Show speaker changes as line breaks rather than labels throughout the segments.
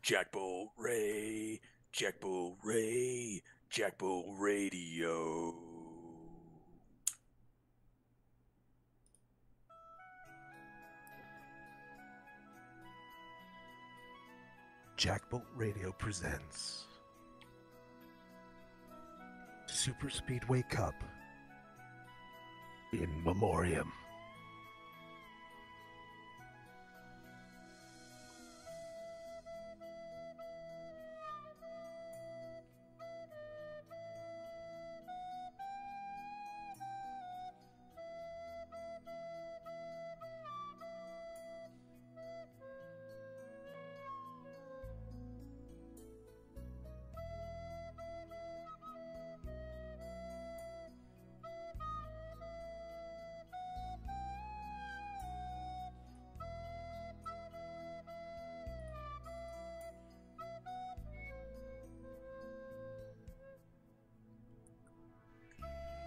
JackBolt Ray, JackBolt Ray, JackBolt Radio.
JackBolt Radio presents Super Speedway Cup in Memoriam.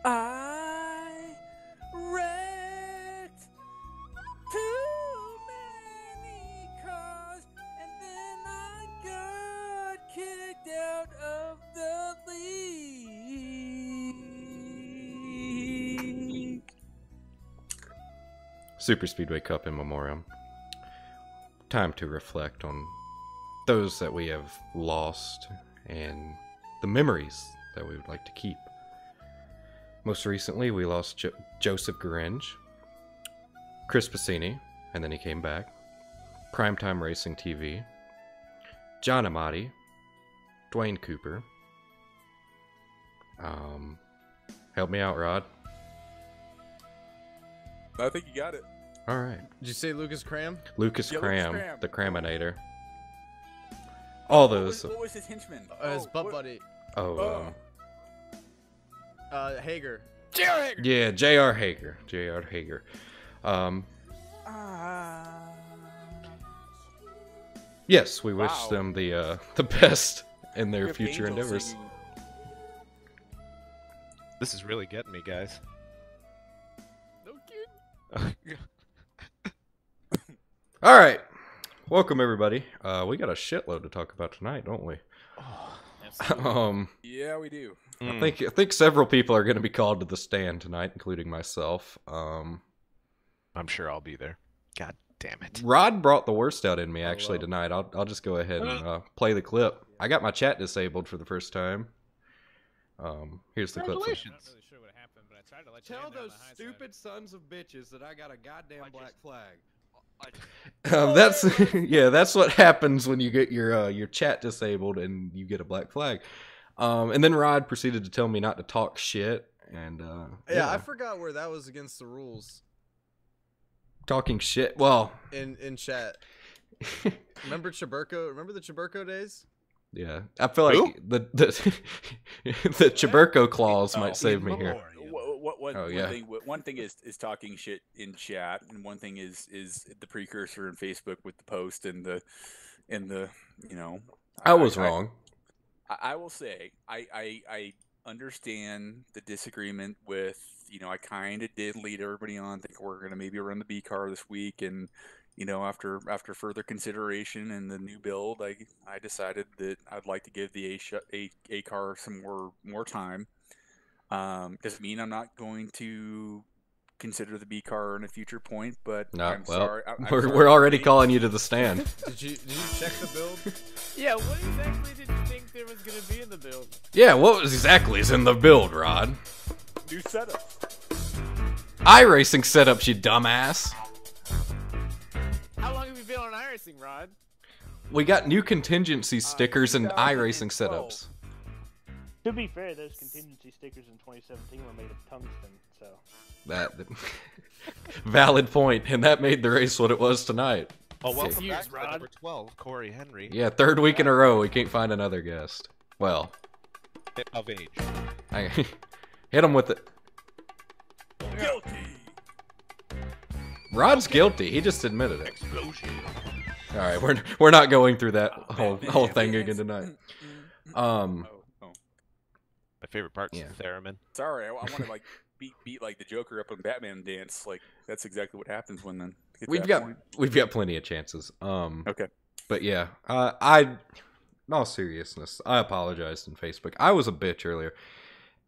I wrecked too many cars, and then I got kicked out of the league.
Super Speedway Cup in Memoriam. Time to reflect on those that we have lost and the memories that we would like to keep. Most recently, we lost Joseph Garange, Chris Passini, and then he came back, Primetime Racing TV, John Amati, Dwayne Cooper. Help me out, Rod.
I think you got it.
All right.
Did you say Lucas Cram?
Lucas
Yeah,
Cram,
Lucas Cram.
the Craminator. All those.
What was his henchman?
His butt buddy. Hager.
JR Hager.
Yeah, JR Hager. JR Hager. Yes, we wish
Wow.
them the best in
We
their
have
future
angels
endeavors.
singing.
This is really getting me, guys.
No kidding.
All right, welcome everybody. We got a shitload to talk about tonight, don't we?
Yeah, we do.
I think several people are going to be called to the stand tonight, including myself.
I'm sure I'll be there. God damn it.
Rod brought the worst out in me actually
Hello.
tonight. I'll just go ahead and play the clip. I got my chat disabled for the first time. Here's the clip.
Congratulations.
Tell those stupid sons of bitches that I got a goddamn black flag.
Oh,
That's yeah. That's what happens when you get your chat disabled and you get a black flag. And then Rod proceeded to tell me not to talk shit. And
Yeah, I forgot where that was against the rules
talking shit. Well,
in chat. Remember Chaburko? Remember the Chaburko days?
yeah. I feel like
Who?
the the Chaburko clause might save me here.
One thing is talking shit in chat, and one thing is the precursor in Facebook with the post and the you know.
I was wrong.
I will say I understand the disagreement with, I kind of did lead everybody on. Think we're gonna maybe run the B car this week, and after further consideration and the new build, I decided that I'd like to give the A car some more time. Doesn't mean I'm not going to consider the B car in a future point, but
No,
I'm
well,
sorry.
we're already calling you to the stand.
Did you check the build?
Yeah, what exactly did you think there was gonna be in the build?
Yeah, what exactly is in the build, Rod?
New setup.
iRacing setups, you dumbass.
How long have you been on iRacing, Rod?
We got new contingency stickers and iRacing
2012.
setups.
To be fair, those contingency stickers in 2017 were made of tungsten, so...
That valid point, and that made the race what it was tonight.
Oh, welcome
Years,
back to
Rod.
number 12, Corey Henry.
Yeah, third week in a row, we can't find another guest. Well,
Of age.
I hit him with it.
Guilty.
Rod's guilty. He just admitted it.
Explosion.
All right, we're not going through that whole thing again tonight.
Oh.
My favorite part's
Yeah.
the theremin.
Sorry, I want to beat like the Joker up on Batman dance. Like that's exactly what happens when then.
We've got plenty of chances.
Okay.
But yeah, in all seriousness, I apologized in Facebook. I was a bitch earlier.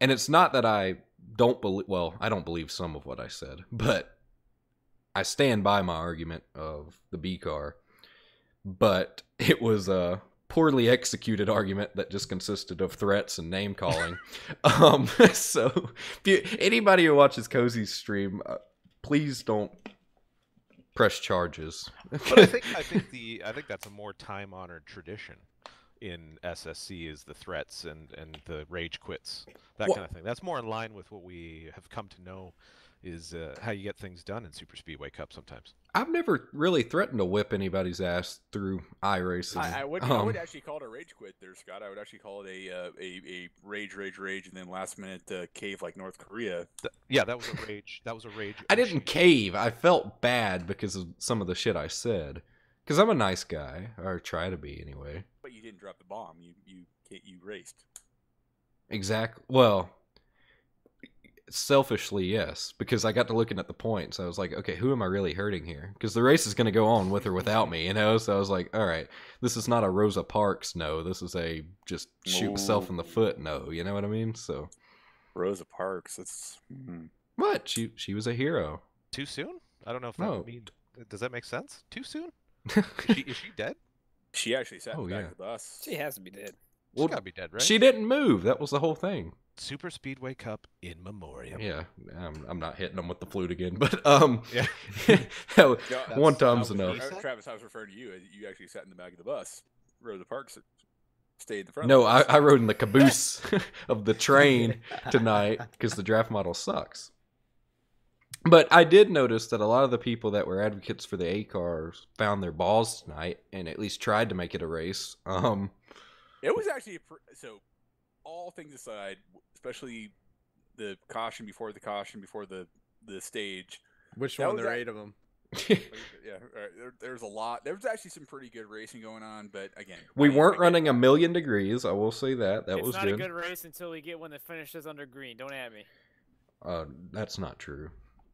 And it's not that I don't believe, well, I don't believe some of what I said, but I stand by my argument of the B car. But it was a poorly executed argument that just consisted of threats and name calling. So anybody who watches Cozy's stream, please don't press charges.
But I think that's a more time-honored tradition in SSC is the threats and the rage quits, that kind of thing. That's more in line with what we have come to know is how you get things done in Super Speedway Cup sometimes.
I've never really threatened to whip anybody's ass through iRacing.
I would actually call it a rage quit there, Scott. I would actually call it a rage, and then last minute cave like North Korea.
Yeah, that was a rage. That was a rage.
I didn't cave. I felt bad because of some of the shit I said. Because I'm a nice guy, or try to be anyway.
But you didn't drop the bomb. You raced.
Exactly. Well, selfishly, yes, because I got to looking at the points. I was like, okay, who am I really hurting here? Because the race is going to go on with or without me, you know? So I was like, all right, this is not a Rosa Parks no. This is a just shoot myself in the foot no. You know what I mean? So
Rosa Parks, it's...
What? She was a hero.
Too soon? I don't know if that would mean... Does that make sense? Too soon? Is she dead?
She actually sat in the back of the bus.
She has to be dead.
Well,
she's gotta be dead, right?
She didn't move. That was the whole thing.
Super Speedway Cup in Memoriam.
Yeah, I'm not hitting them with the flute again, but
yeah.
One time's enough.
Travis, I was referring to you. You actually sat in the back of the bus. Rosa Parks stayed in the front.
No,
of the bus.
I rode in the caboose of the train tonight because the draft model sucks. But I did notice that a lot of the people that were advocates for the A cars found their balls tonight and at least tried to make it a race.
It was actually so. All things aside, especially the caution before the stage.
Which one? There are 8 of them.
Yeah, there's a lot. There was actually some pretty good racing going on, but again,
we weren't running a million degrees. I will say that was good.
It's not a good race until we get one that finishes under green. Don't at me.
That's not true.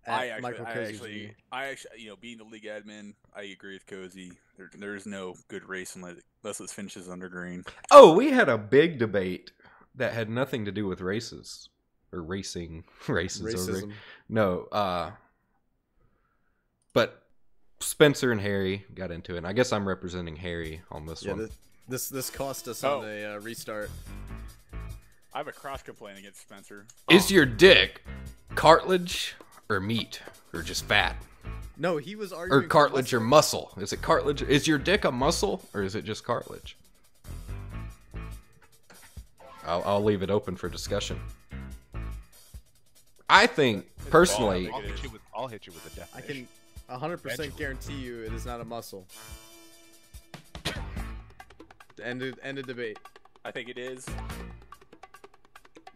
I actually, being the league admin, I agree with Cozy. There is no good race unless it finishes under green.
Oh, we had a big debate that had nothing to do with races or races.
Racism.
No, but Spencer and Harry got into it. And I guess I'm representing Harry on this one.
This cost us on a restart.
I have a cross complaint against Spencer.
Is your dick cartilage or meat or just fat?
No, he was arguing.
Or cartilage or muscle? Is it cartilage? Is your dick a muscle or is it just cartilage? I'll leave it open for discussion. I think personally,
I'll hit you with a definition.
I can 100% guarantee you it is not a muscle. End of debate.
I think it is.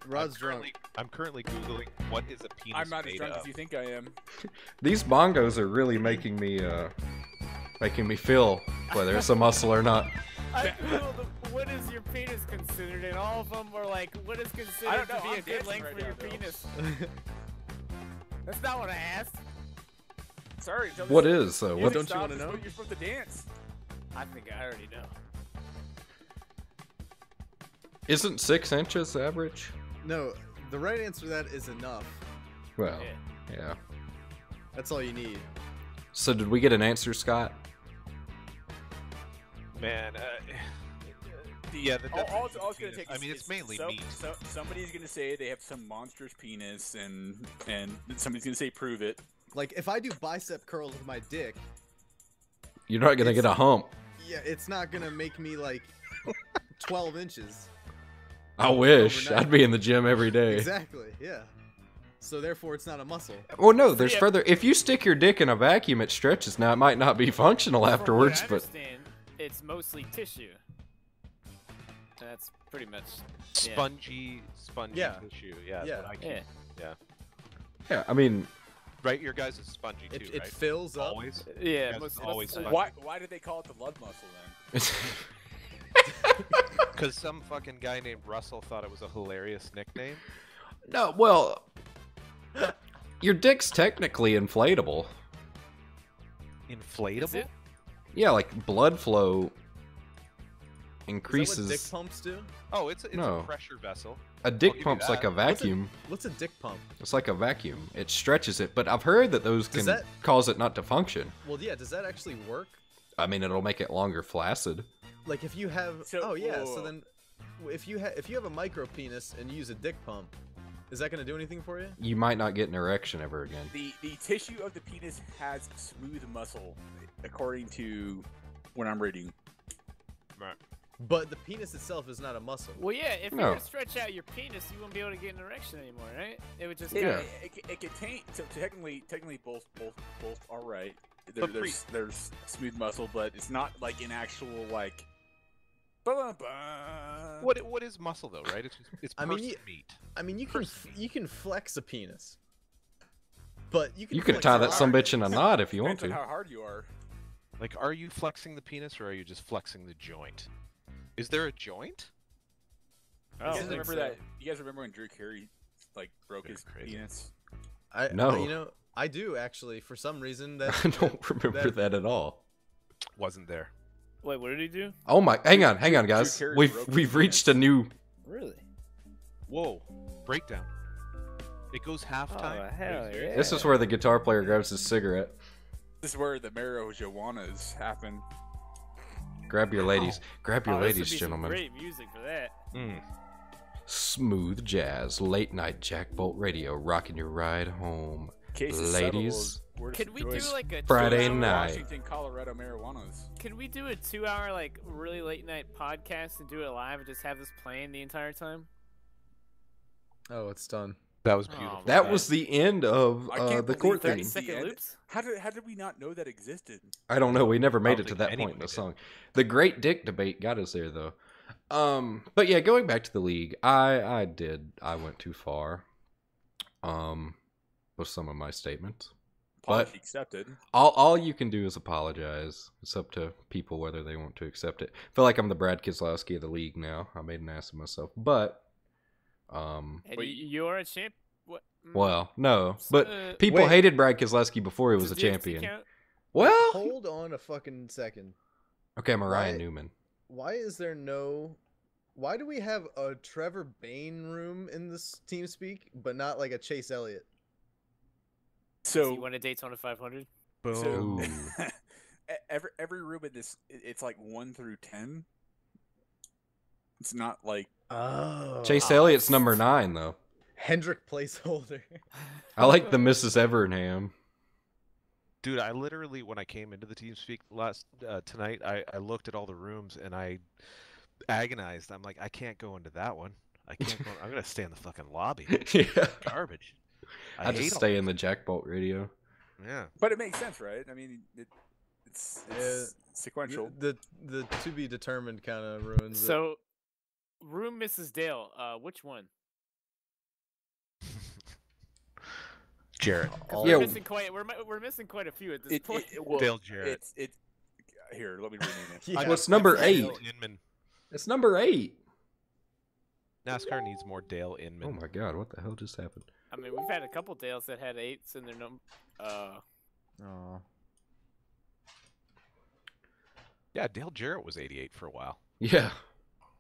Rod's drunk.
I'm currently Googling what is a penis.
I'm not as drunk as you think I am.
these bongos are really making me feel whether it's a muscle or not.
I googled what is your penis considered, and all of them were like, what is considered to be a good length for your penis? That's not what I asked.
Sorry.
What is?
What don't you want to know?
You're supposed to dance.
I think I already know.
Isn't 6 inches average?
No, the right answer to that is enough.
Well, yeah.
That's all you need.
So did we get an answer, Scott?
Man, yeah.
All it's going to take.
It's mainly meat.
So somebody's going to say they have some monstrous penis, and somebody's going to say prove it.
Like if I do bicep curls with my dick,
you're not going to get a hump.
Yeah, it's not going to make me like 12 inches.
I wish. Overnight. I'd be in the gym every day.
Exactly, yeah. So therefore it's not a muscle.
Well, no, there's further. If you stick your dick in a vacuum, it stretches. Now, it might not be functional afterwards,
but it's mostly tissue. That's pretty much
spongy tissue.
Yeah, I mean,
right, your guys is spongy too,
it fills up.
Always.
Yeah,
always.
Why did they call it the love muscle then?
Because some fucking guy named Russell thought it was a hilarious nickname.
No, well, your dick's technically inflatable.
Inflatable?
Yeah, like blood flow increases.
Is that what dick pumps do?
Oh, it's
No.
a pressure vessel.
A
I'll
dick
give you
pump's like
that.
a vacuum.
What's a dick pump?
It's like a vacuum. It stretches it, but I've heard that those
Does
can
that-
cause it not to function.
Well, yeah. Does that actually work?
I mean, it'll make it longer flaccid.
Like if you have.
So-
oh yeah.
whoa.
So then, if you have a micro penis and you use a dick pump, is that gonna do anything for you?
You might not get an erection ever again.
The tissue of the penis has smooth muscle, according to what I'm reading.
Right.
But the penis itself is not a muscle.
Well, yeah, if
No.
you stretch out your penis, you won't be able to get an erection anymore, right? It would just
Yeah.
It contains. So technically, both are right.
But
There's smooth muscle, but it's not like an actual like. Ba-ba-ba.
What is muscle though, right? It's
I mean,
person
you-
meat.
I mean, you can flex a penis, but you can.
You can
flex
tie
a
that
lot.
some bitch in a knot if you want
Depends on
to.
how hard you are.
Like, are you flexing the penis or are you just flexing the joint? Is there a joint?
I
You
don't
guys
think
remember
so.
that? You guys remember when Drew Carey like broke
Yeah,
his
crazy.
penis?
No.
You know, I do actually. For some reason, that
I don't remember that at all.
Wasn't there.
Wait, what did he do?
Oh my! Hang on, guys.
Carey
We've
broke
we've
his
reached
penis.
a new.
Really?
Whoa! Breakdown. It goes halftime.
Oh, hell yeah.
This is where the guitar player grabs his cigarette.
This is where the marijuanas happen.
Grab your ladies, grab your
Oh, this would
ladies,
be some
gentlemen.
Great music for that.
Mm.
Smooth jazz, late night JackBolt radio, rocking your ride home.
Case is
Ladies.
settled. We're
Could we do
doing
like a
Friday
2-hour
night.
Washington, Colorado marijuanas.
Could we do a 2-hour like really late night podcast and do it live and just have this playing the entire time?
Oh, it's done.
That was
Oh,
beautiful.
That
man.
was the end of
I can't
the
believe
court
30
theme.
second
end.
loops?
How did we not know that existed?
I don't know. We never made
don't
it to
think
that
anyone
point in the
did.
song. The Great Dick debate got us there, though. But yeah, going back to the league, I went too far. With some of my statements. But
Apology accepted.
all you can do is apologize. It's up to people whether they want to accept it. I feel like I'm the Brad Keselowski of the league now. I made an ass of myself, but
And
Wait.
you're a champ. What?
well, no. But people
Wait.
hated Brad Keselowski before he was a
Does DXT
champion.
count?
Well,
Hold on a fucking second.
okay, I'm a Ryan
Why-
Newman.
Why is there no? Why do we have a Trevor Bain room in this TeamSpeak, but not like a Chase Elliott?
So you
So,
want a Daytona 500?
so
Ooh.
every room in this, it's like 1 through 10. It's not like
Oh,
Chase Elliott's number 9, though.
Hendrick placeholder.
I like the Mrs. Evernham.
Dude, I literally, when I came into the TeamSpeak last tonight, I looked at all the rooms and I agonized. I'm like, I can't go into that one. I can't go. I'm gonna stay in the fucking lobby.
Yeah.
Garbage.
I
hate
just
all
stay
those.
in the JackBolt radio.
Yeah.
but it makes sense, right? I mean, it's
Yeah.
sequential.
the to be determined kind of ruins it.
So, room Mrs. Dale. Which one?
Jarrett.
'Cause
Yeah.
we're missing quite a few at this
It,
point.
well,
Dale Jarrett.
It's here. Let me rename it.
Yeah.
What's number
Dale
8?
Inman.
It's number 8.
NASCAR needs more Dale Inman.
Oh my god, what the hell just happened?
I mean, we've had a couple Dales that had 8s in their number.
Aw.
Yeah, Dale Jarrett was 88 for a while.
Yeah.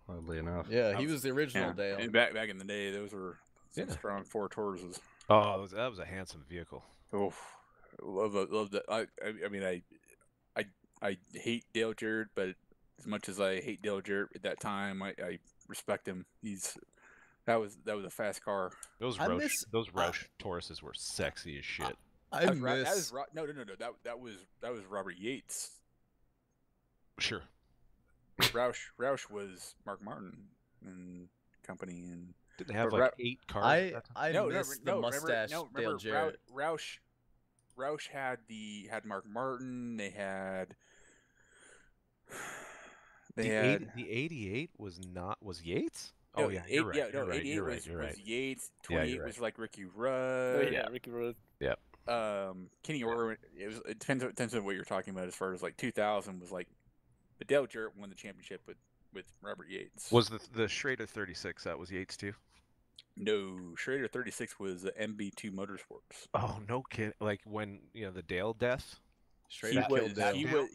Oddly enough.
Yeah, he was the original Dale.
And back in the day, those were some
Yeah.
strong 4 Tauruses.
Oh, that was a handsome vehicle.
Oh, love that. I mean, I hate Dale Jarrett, but as much as I hate Dale Jarrett at that time, I respect him. That was a fast car.
Those
I
Roush,
miss-
those Roush Tauruses were sexy as shit.
I
That was Ro-
miss.
that was Ro- no. That was Robert Yates.
Sure.
Roush was Mark Martin and company, and
Didn't have
But
like 8 cars. at that time?
I
no,
miss the mustache Dale
remember
Jarrett.
Roush had Mark Martin. They had
The 88 was Yates? Oh yeah, you're right. You're right.
88
You're
was,
right. You're right.
was Yates.
Yeah,
28
you're
was
right.
like Ricky
Oh,
Rudd.
yeah, Ricky Road.
Kenny Orr. It depends on what you're talking about as far as like 2000 was like, but Dale Jarrett won the championship with Robert Yates.
Was the Schrader 36 that was Yates too?
No, Schrader 36 was MB2 Motorsports.
Oh no kid! Like when the Dale death.
Straight
He
up
was,
killed Dale.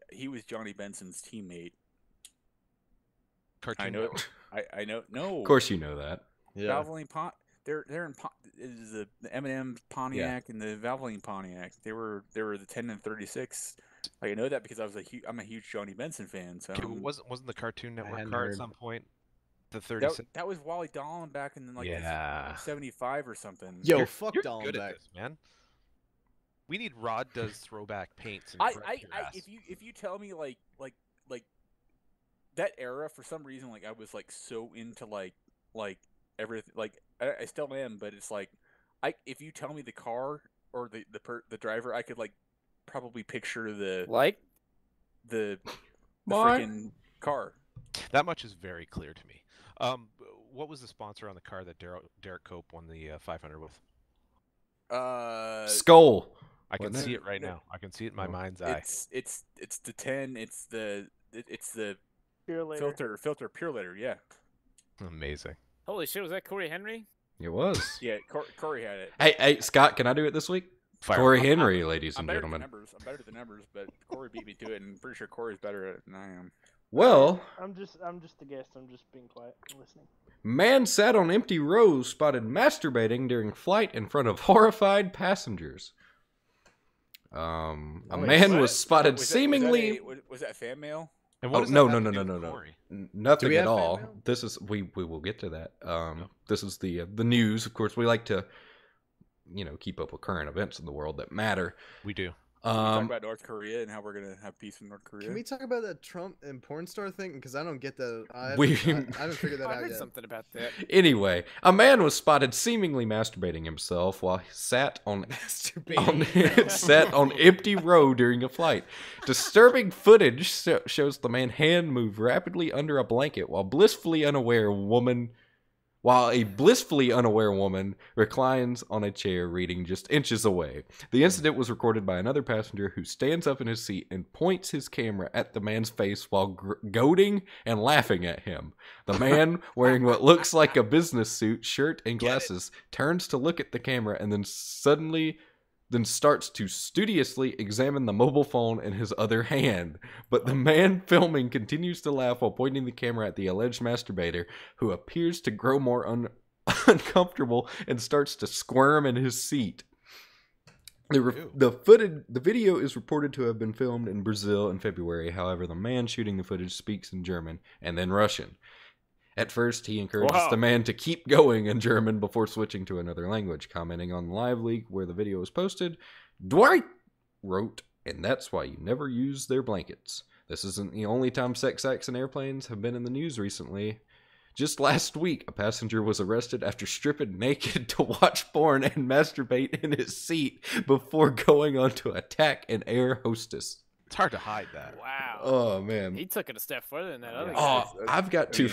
he was Johnny Benson's teammate.
Cartoon
I know.
Network.
I know. No.
Of course, you know that.
Yeah.
Valvoline they're in is the M&M Pontiac and the Valvoline Pontiac. They were the 10 and 36. I know that because I'm a huge Johnny Benson fan. So
Okay, well, wasn't the Cartoon Network
hadn't
car
heard.
at some point the 36?
that was Wally Dahlin back in like
Yeah.
75 or something.
Yo,
You're
fuck
good at
Dallenbach.
this, man. We need Rod does throwback paints. And
If you tell me like that era, for some reason, like I was like so into like everything, like I still am, but it's like if you tell me the car or the driver, I could like probably picture the freaking car.
That much is very clear to me. What was the sponsor on the car that Derek Cope won the 500 with?
Skull.
I can
wasn't
see
it?
it right now. I can see it in my mind's eye.
It's the 10. It's the
Pure later.
filter pure later. Yeah.
Amazing.
Holy shit, was that Corey Henry?
It was.
Yeah. Corey had it.
Hey, Scott, can I do it this week?
Fire.
Corey Henry, ladies
I'm
and
better
gentlemen.
I'm better at the numbers, but Corey beat me to it, and I'm pretty sure Corey's better at it than I am.
Well,
I'm just the guest. I'm just being quiet and listening.
man sat on empty rows spotted masturbating during flight in front of horrified passengers. A man was spotted seemingly.
Was that fan mail?
And
Oh,
what does
no,
that
no,
have
no,
to
no,
do
no,
with
no.
Corey?
Nothing
Do we
at
have fan
all.
mail?
This is we will get to that. This is the news. Of course, we like to, keep up with current events in the world that matter.
We do.
Can we talk about North Korea and how we're gonna have peace in North Korea?
Can we talk about that Trump and porn star thing? Because I don't get that. I
We-
haven't figured that
I
out
heard
yet.
something about that.
Anyway, a man was spotted seemingly masturbating himself while he sat on empty row during a flight. Disturbing footage shows the man hand move rapidly under a blanket while a blissfully unaware woman reclines on a chair reading just inches away. The incident was recorded by another passenger who stands up in his seat and points his camera at the man's face while goading and laughing at him. The man, wearing what looks like a business suit, shirt, and glasses, turns to look at the camera and then starts to studiously examine the mobile phone in his other hand. But the man filming continues to laugh while pointing the camera at the alleged masturbator, who appears to grow more uncomfortable and starts to squirm in his seat. The video is reported to have been filmed in Brazil in February. However, the man shooting the footage speaks in German and then Russian. At first, he encourages the man to keep going in German before switching to another language, commenting on Live Leak where the video was posted. Dwight wrote, "And that's why you never use their blankets. This isn't the only time sex acts in airplanes have been in the news recently. Just last week, a passenger was arrested after stripping naked to watch porn and masturbate in his seat before going on to attack an air hostess."
It's hard to hide that.
Wow.
Oh man.
He took it a step further than that other guy.
Oh, I've got to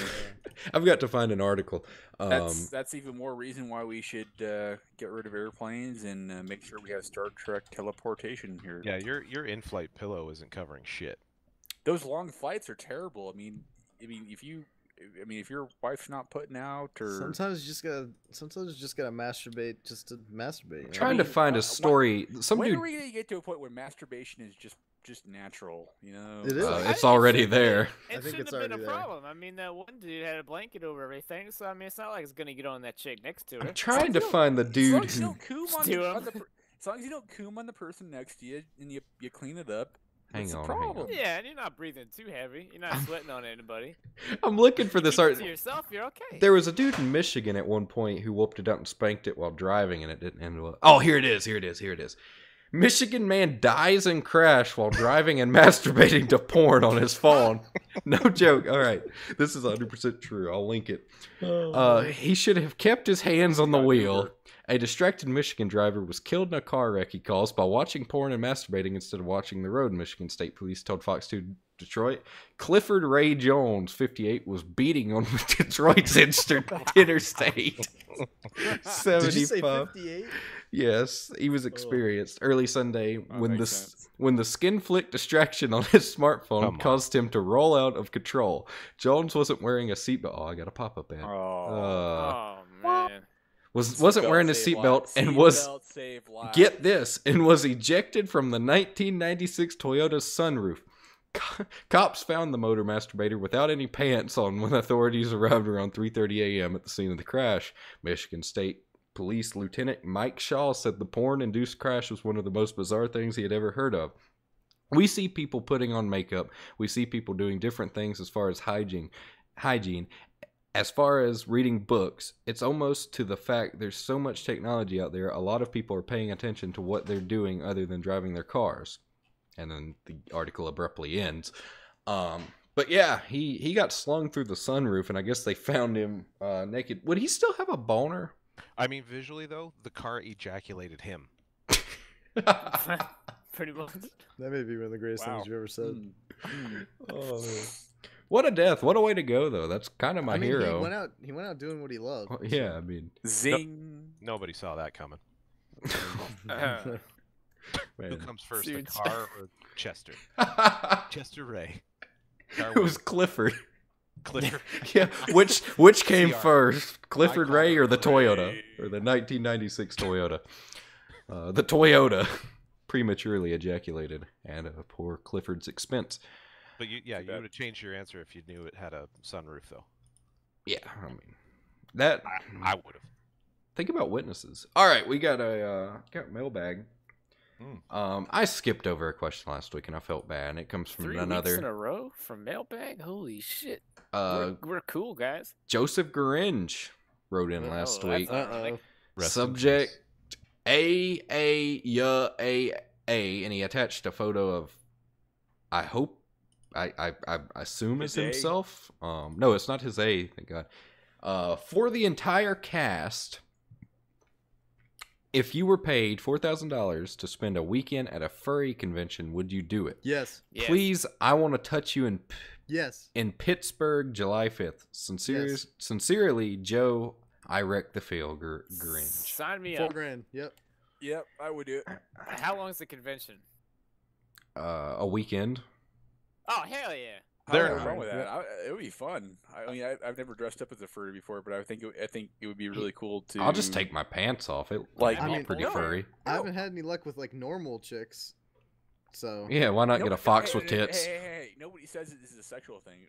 find an article.
That's even more reason why we should get rid of airplanes and make sure we have Star Trek teleportation here.
Yeah, your in-flight pillow isn't covering shit.
Those long flights are terrible. I mean, if your wife's not putting out, or
Sometimes you just gotta masturbate just to masturbate.
Trying to find a story. Some
when
dude.
are we gonna get to a point where masturbation is just natural?
It is.
It's already there.
I
It
think
shouldn't
it's
have been a
already there.
problem. I mean, that one dude had a blanket over everything, so I mean, it's not like it's gonna get on that chick next to her.
I'm trying to find the
As long
dude
as you
who.
don't coom on
Stew
the,
'em.
as long as you don't coom on the person next to you and you clean it up,
Hang
what's the
on.
problem?
Yeah, and you're not breathing too heavy. You're not sweating on anybody.
I'm looking for this
Keep it
art.
to yourself, you're okay.
There was a dude in Michigan at one point who whooped it out and spanked it while driving, and it didn't end well. Oh, here it is. Michigan man dies in crash while driving and masturbating to porn on his phone. No joke. All right. This is 100% true. I'll link it. He should have kept his hands on the wheel. A distracted Michigan driver was killed in a car wreck, he calls, by watching porn and masturbating instead of watching the road, Michigan State Police told Fox 2 Detroit. Clifford Ray Jones, 58, was beating on Detroit's interstate. 75.
Did you say 58?
Yes, he was experienced. Early Sunday, when
makes
the
sense.
when the skin flick distraction on his smartphone caused him to roll out of control. Jones wasn't wearing a seatbelt. Oh, I got a pop-up ad.
Oh man.
Wasn't wearing a seatbelt and was get this and was ejected from the 1996 Toyota sunroof. Cops found the motor masturbator without any pants on when authorities arrived around 3:30 a.m. at the scene of the crash. Michigan State Police Lieutenant Mike Shaw said the porn-induced crash was one of the most bizarre things he had ever heard of. We see people putting on makeup. We see people doing different things as far as hygiene. As far as reading books, it's almost to the fact there's so much technology out there, a lot of people are paying attention to what they're doing other than driving their cars. And then the article abruptly ends. But yeah, he got slung through the sunroof, and I guess they found him naked. Would he still have a boner?
I mean, visually, though, the car ejaculated him.
Pretty much.
That may be one of the greatest things you've ever said.
Oh, man. What a death. What a way to go, though. That's kind of my hero.
He went out doing what he loved.
Oh, yeah, I mean.
Zing.
Nobody saw that coming. Who comes first, the car or Chester? Chester Ray.
It was Clifford.
Clifford.
Yeah, which came
CR.
first, Clifford Ray or the Toyota, or the 1996 Toyota? The Toyota prematurely ejaculated at poor Clifford's expense.
But you would have changed your answer if you knew it had a sunroof, though.
Yeah, I mean that.
I would have.
Think about witnesses. All right, we got a mailbag. I skipped over a question last week, and I felt bad. And it comes from
3
another.
weeks in a row from mailbag. Holy shit! We're cool, guys.
Joseph Gringe wrote in last week. Subject A, and he attached a photo of. I hope. I assume it's himself. No, it's not his A. Thank God. For the entire cast. If you were paid $4,000 to spend a weekend at a furry convention, would you do it?
Yes.
Please, I want to touch you in Pittsburgh, July 5th. Sincerely, Joe, I wrecked the field, Grinch.
Sign me up.
$4,000.
Yep, I would do it.
How long is the convention?
A weekend.
Oh, hell yeah.
There's wrong with that. It would be fun. I mean, I've never dressed up as a furry before, but I think it would be really cool to.
I'll just take my pants off. It pretty furry.
I haven't had any luck with like normal chicks, so
yeah. Why not get a fox with tits?
Hey! Nobody says that this is a sexual thing.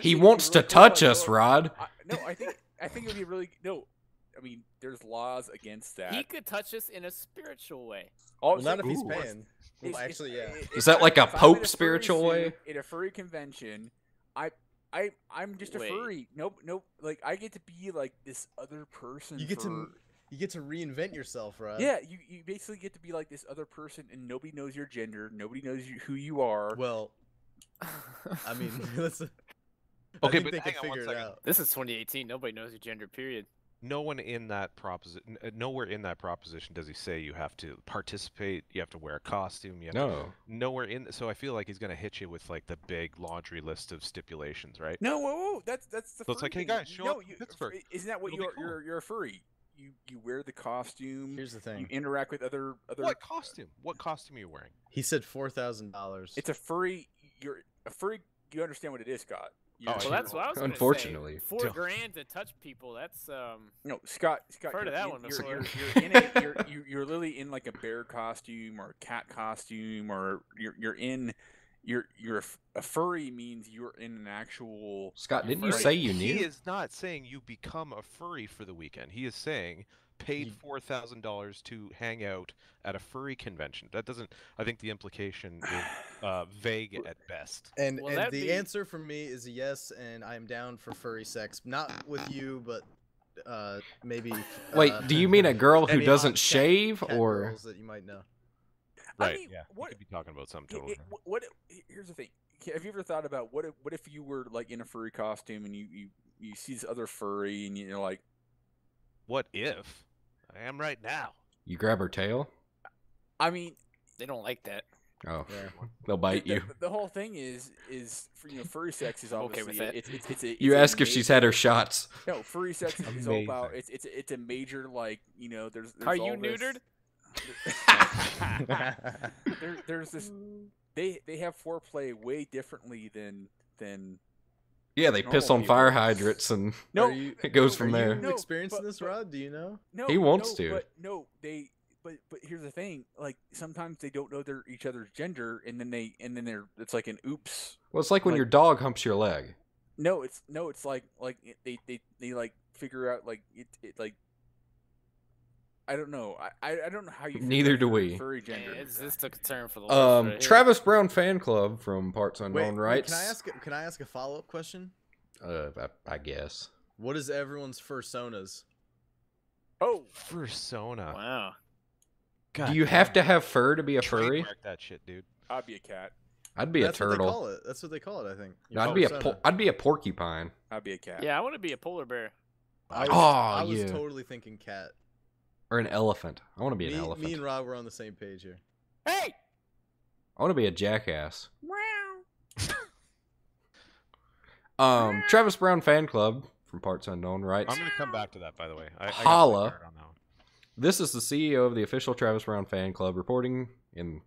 He wants to touch us, Rod.
I think it would be really no. I mean, there's laws against that.
He could touch us in a spiritual way.
Well, not if he's paying. Well, actually, yeah.
Is that like a Pope spiritual way?
At a furry convention, I'm just a furry. Nope. Like I get to be like this other person.
You get to reinvent yourself, right?
Yeah, you basically get to be like this other person, and nobody knows your gender. Nobody knows who you are.
Well, I mean, listen.
Okay,
but
but
they can figure it out.
This is 2018. Nobody knows your gender, period.
Nowhere in that proposition does he say you have to participate, you have to wear a costume. Nowhere in. So I feel like he's gonna hit you with like the big laundry list of stipulations, right?
No, whoa, that's the.
So it's like, hey guys, show up in Pittsburgh.
Isn't that what you're a furry? You wear the costume.
Here's the thing.
You interact with other.
What costume? What costume are you wearing?
He said $4,000.
It's a furry. You're a furry. You understand what it is, Scott?
Well, that's what I was going to say.
Unfortunately,
$4,000 to touch people. That's
No, Scott.
Heard of that one before.
You're literally in like a bear costume or a cat costume, or you're a furry means you're in an actual.
Scott, didn't you say you knew?
He is not saying you become a furry for the weekend. He is saying paid $4,000 to hang out at a furry convention. That doesn't. I think the implication is vague at best.
And the answer for me is a yes, and I'm down for furry sex. Not with you, but maybe.
Wait, do you mean a girl who doesn't shave,
cat
or
girls that you might know?
Right.
I mean,
yeah.
What,
you could be talking about something totally.
Here's the thing. Have you ever thought about what if you were like in a furry costume and you see this other furry and you're like,
what if? I am right now.
you grab her tail?
I mean,
They don't like that.
Oh,
Yeah.
they'll bite you.
The whole thing is furry sex is obviously
okay with that.
it's
You
a
ask if she's had her shots.
No, furry sex is all about it's a major, like, there's
Are
all
you
this-
neutered?
there's this they have foreplay way differently than
Yeah, they piss on
normal
fire
people.
hydrants and
No,
Are you-
it goes
Are
from
you
there.
No,
experiencing
but-
this, Rod? Do you know?
no
He wants
no,
to.
But no, they but here's the thing. Like sometimes they don't know each other's gender, and then it's like an oops.
Well, it's like when
Like-
your dog humps your leg.
No, it's like they like figure out like it like. I don't know. I don't know how you.
Neither do we.
Furry gender.
It's just a concern for the listeners right here.
Travis Brown fan club from Parts Unknown
Wait,
writes.
can I ask a follow-up question?
I guess.
What is everyone's fursonas?
Oh,
Fursona.
Wow.
God
Do you have to have fur to be a furry?
trademark that shit, dude?
I'd be a cat.
I'd be
That's
a
what they
turtle.
call it. That's what they call it, I think.
No,
Your
I'd be
fursona.
I'd be a porcupine.
I'd be a cat.
Yeah, I want to be a polar bear.
I was
yeah.
totally thinking cat.
Or an elephant. I want to be an elephant.
Me and Rob were on the same page here.
Hey!
I want to be a jackass. Travis Brown fan club from Parts Unknown writes.
I'm gonna come back to that, by the way. I got
Holla.
my card on that one.
This is the CEO of the official Travis Brown fan club reporting in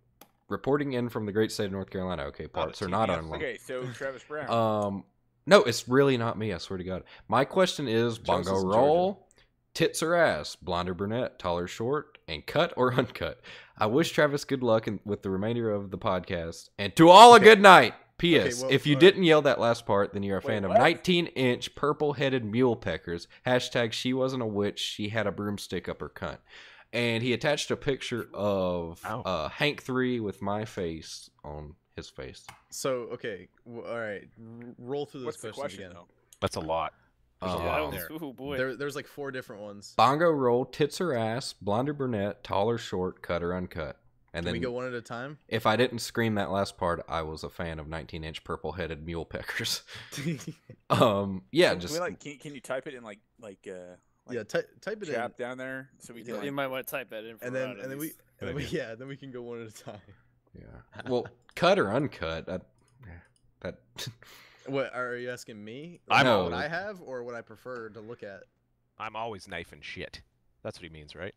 from the great state of North Carolina. Okay, parts are not
TBS.
on.
Okay, so Travis Brown.
No, it's really not me. I swear to God. My question is: bongo
Joseph's in
roll, tits or ass, blonde or brunette, tall or short, and cut or uncut. I wish Travis good luck with the remainder of the podcast, and to all a good night. P.S.
well,
if you
all right.
didn't yell that last part, then you're a fan of
what?
19-inch purple-headed mule peckers. Hashtag she wasn't a witch. She had a broomstick up her cunt. And he attached a picture of
Ow.
Hank 3 with my face on his face.
So, okay. All right. Roll through those
What's the
questions
question
again.
though?
That's a lot. There's a
Um,
lot
Yeah,
in
that
there.
was, ooh, boy.
There's like 4 different ones.
Bongo roll, tits or ass, blonde or brunette, tall or short, cut or uncut. And
Can
then
we go one at a time?
if I didn't scream that last part, I was a fan of 19-inch purple-headed mule peckers. Yeah,
Can
just
we, like, can you type it in like
Yeah, type it in.
chat down there so we can
Yeah.
like,
You might want to type that in for
And then we
Good idea.
then we can go one at a time.
yeah. Well, cut or uncut. That
What are you asking me?
I'm
No.
What I have or what I prefer to look at?
I'm always knifing shit. That's what he means, right?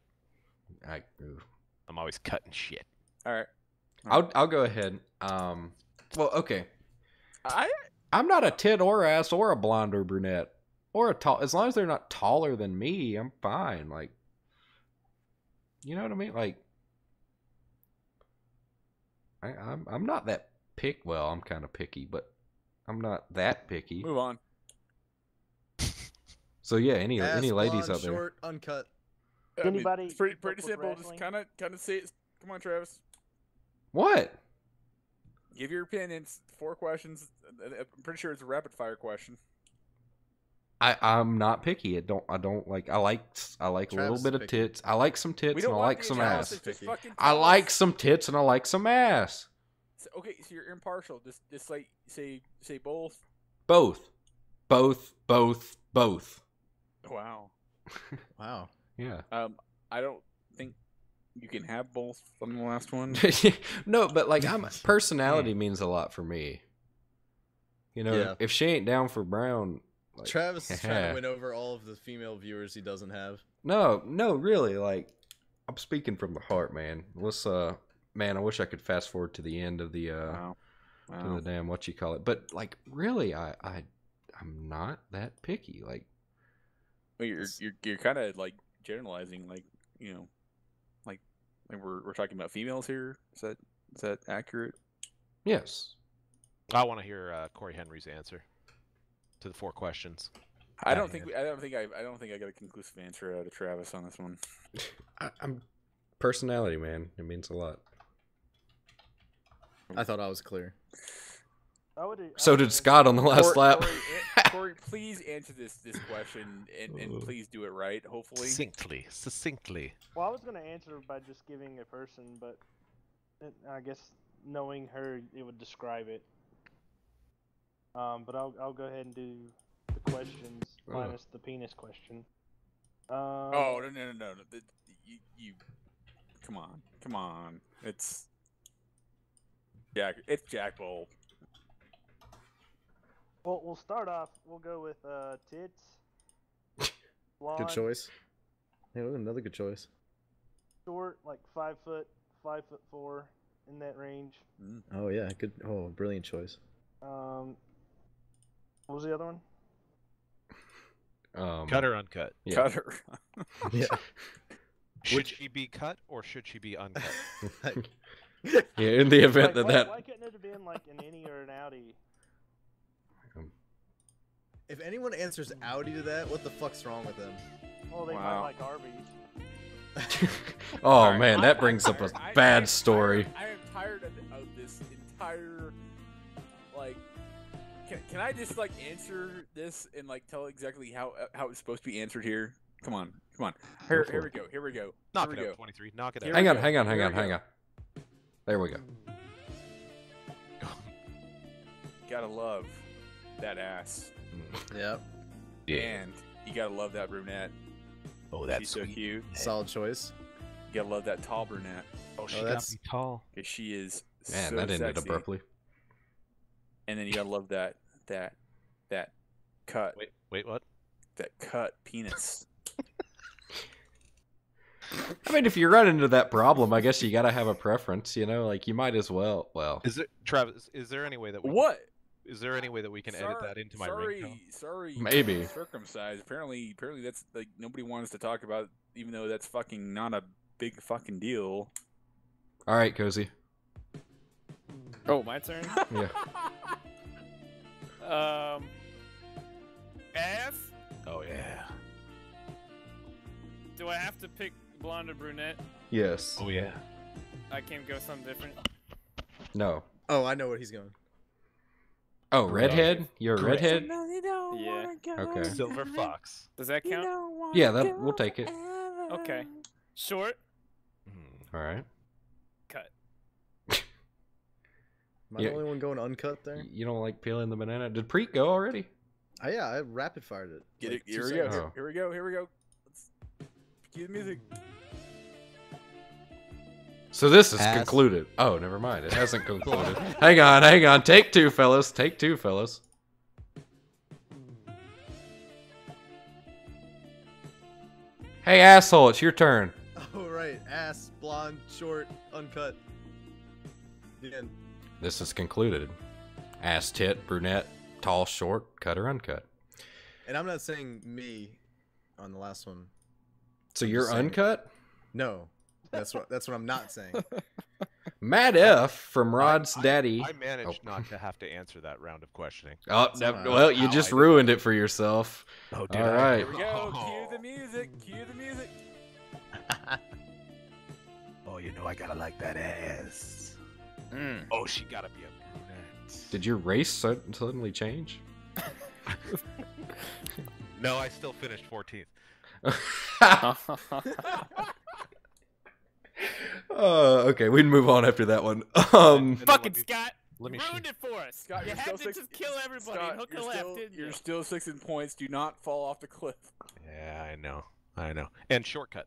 ooh.
I'm always cutting shit.
all right.
I'll go ahead. Well, okay.
I
I'm not a tit or ass or a blonde or brunette or a tall. As long as they're not taller than me, I'm fine. Like, you know what I mean? Like, I'm not that Well, I'm kind of picky, but I'm not that picky.
move on.
So yeah, any
Ass,
ladies
blonde,
out there?
short, uncut.
I mean,
Anybody
it's pretty
keep up with
simple. Just
wrestling?
kind of say it. Come on, Travis.
What?
Give your opinions. 4 questions. I'm pretty sure it's a rapid fire question.
I'm not picky. I don't like. I like a
Travis
little
is
bit of
picky.
tits. I like some tits and I like some
Travis,
ass.
just fucking
I
tell
like
us.
some tits and I like some ass.
Okay, so you're impartial. Just like say both.
Both.
Wow.
Wow.
Yeah.
I don't think you can have both on the last one.
No, but like personality means a lot for me. You know,
Yeah.
if she ain't down for Brown, like,
Travis is trying to win over all of the female viewers he doesn't have.
no, really, like I'm speaking from the heart, man. Let's man, I wish I could fast forward to the end of the
Wow.
to the damn what you call it. But like really I'm not that picky. Like
Well, you're kind of like generalizing, like like we're talking about females here. Is that accurate?
yes.
I want to hear Corey Henry's answer to the 4 questions.
I don't think I got a conclusive answer out of Travis on this one.
I'm personality, man. It means a lot.
I thought I was clear.
So did Scott on the last lap.
Corey, please answer this question and please do it right. Hopefully,
Succinctly.
Well, I was going to answer by just giving a person, but I guess knowing her, it would describe it. But I'll go ahead and do the questions minus the penis question.
Oh no! You come on! It's JackBolt.
Well, we'll start off. We'll go with tits. Blonde,
Good choice. Yeah, another good choice.
short, like 5 foot, 5'4", in that range.
Oh yeah, good. Oh, brilliant choice.
What was the other one?
Cut or uncut?
Yeah.
Cutter.
Yeah.
Should she be cut or should she be uncut?
Yeah, in the event that
Why couldn't it have been like an innie or an outie?
If anyone answers Audi to that, what the fuck's wrong with them?
Well, they might
Wow.
like Arby's.
Oh
Alright,
man, that brings up a bad story.
I am tired of this entire, like, can I just like answer this and like tell exactly how it's supposed to be answered here? Come on. Here we go.
Knock it out, 23. Knock it out.
Hang on. There we go.
Gotta love that ass,
Yep.
and you gotta love that brunette.
Oh,
She's so cute.
Solid choice.
You gotta love that tall brunette,
Oh, she
Oh,
got
that's-
me tall.
because she is
Man,
so
that ended
sexy.
abruptly.
And then you gotta love that cut,
Wait, what?
that cut penis.
I mean, if you run into that problem, I guess you gotta have a preference. You know, like you might as well. Well,
Is it Travis? Is there any way that we
What?
Is there any way that we can edit that into my ringtone?
Sorry.
Maybe.
Circumcised. Apparently that's like nobody wants to talk about, even though that's fucking not a big fucking deal.
all right, Cozy.
Oh, my turn.
Yeah.
Ass?
Oh yeah.
Do I have to pick blonde or brunette?
Yes.
Oh yeah.
I can't go something different.
No.
Oh, I know what he's going.
Oh, redhead? You're a
Correct.
redhead?
Yeah.
Okay.
Silver fox.
Does that count?
Yeah, that we'll take it.
Okay. Short?
All right.
Cut.
Am I
Yeah.
the only one going uncut there?
You don't like peeling the banana? Did Preet go already?
Oh, yeah, I rapid fired it.
Get
like,
it. Here
2
we go.
seconds.
Oh.
Here we go. Let's cue the music.
So this is
Ass.
concluded. Oh, never mind. It hasn't concluded. Hang on. Take two, fellas. Hey, asshole, it's your turn.
Oh, right. Ass, blonde, short, uncut. The end.
This is concluded. Ass, tit, brunette, tall, short, cut or uncut.
And I'm not saying me on the last one.
So you're
Just saying.
uncut?
No. That's what I'm not saying.
Matt F. from Rod's daddy.
I managed
Oh.
not to have to answer that round of questioning.
Oh,
Somehow.
well, you
How
just
I did
ruined it for yourself.
Oh,
did All I? right.
Here we go.
Oh.
Cue the music. Cue the music.
Oh, you know I gotta like that ass. Oh, she gotta be a brunette.
Did your race suddenly change?
No, I still finished 14th.
Okay, we can move on after that one.
And then
Fucking
let me-
Scott!
let me
Ruined it for us!
Scott,
you
you're
had
still
to
six-
just kill everybody
Scott,
and hook a
you're
left,
still,
didn't
you're
you?
still 6 in points. Do not fall off the cliff.
Yeah, I know. And shortcut.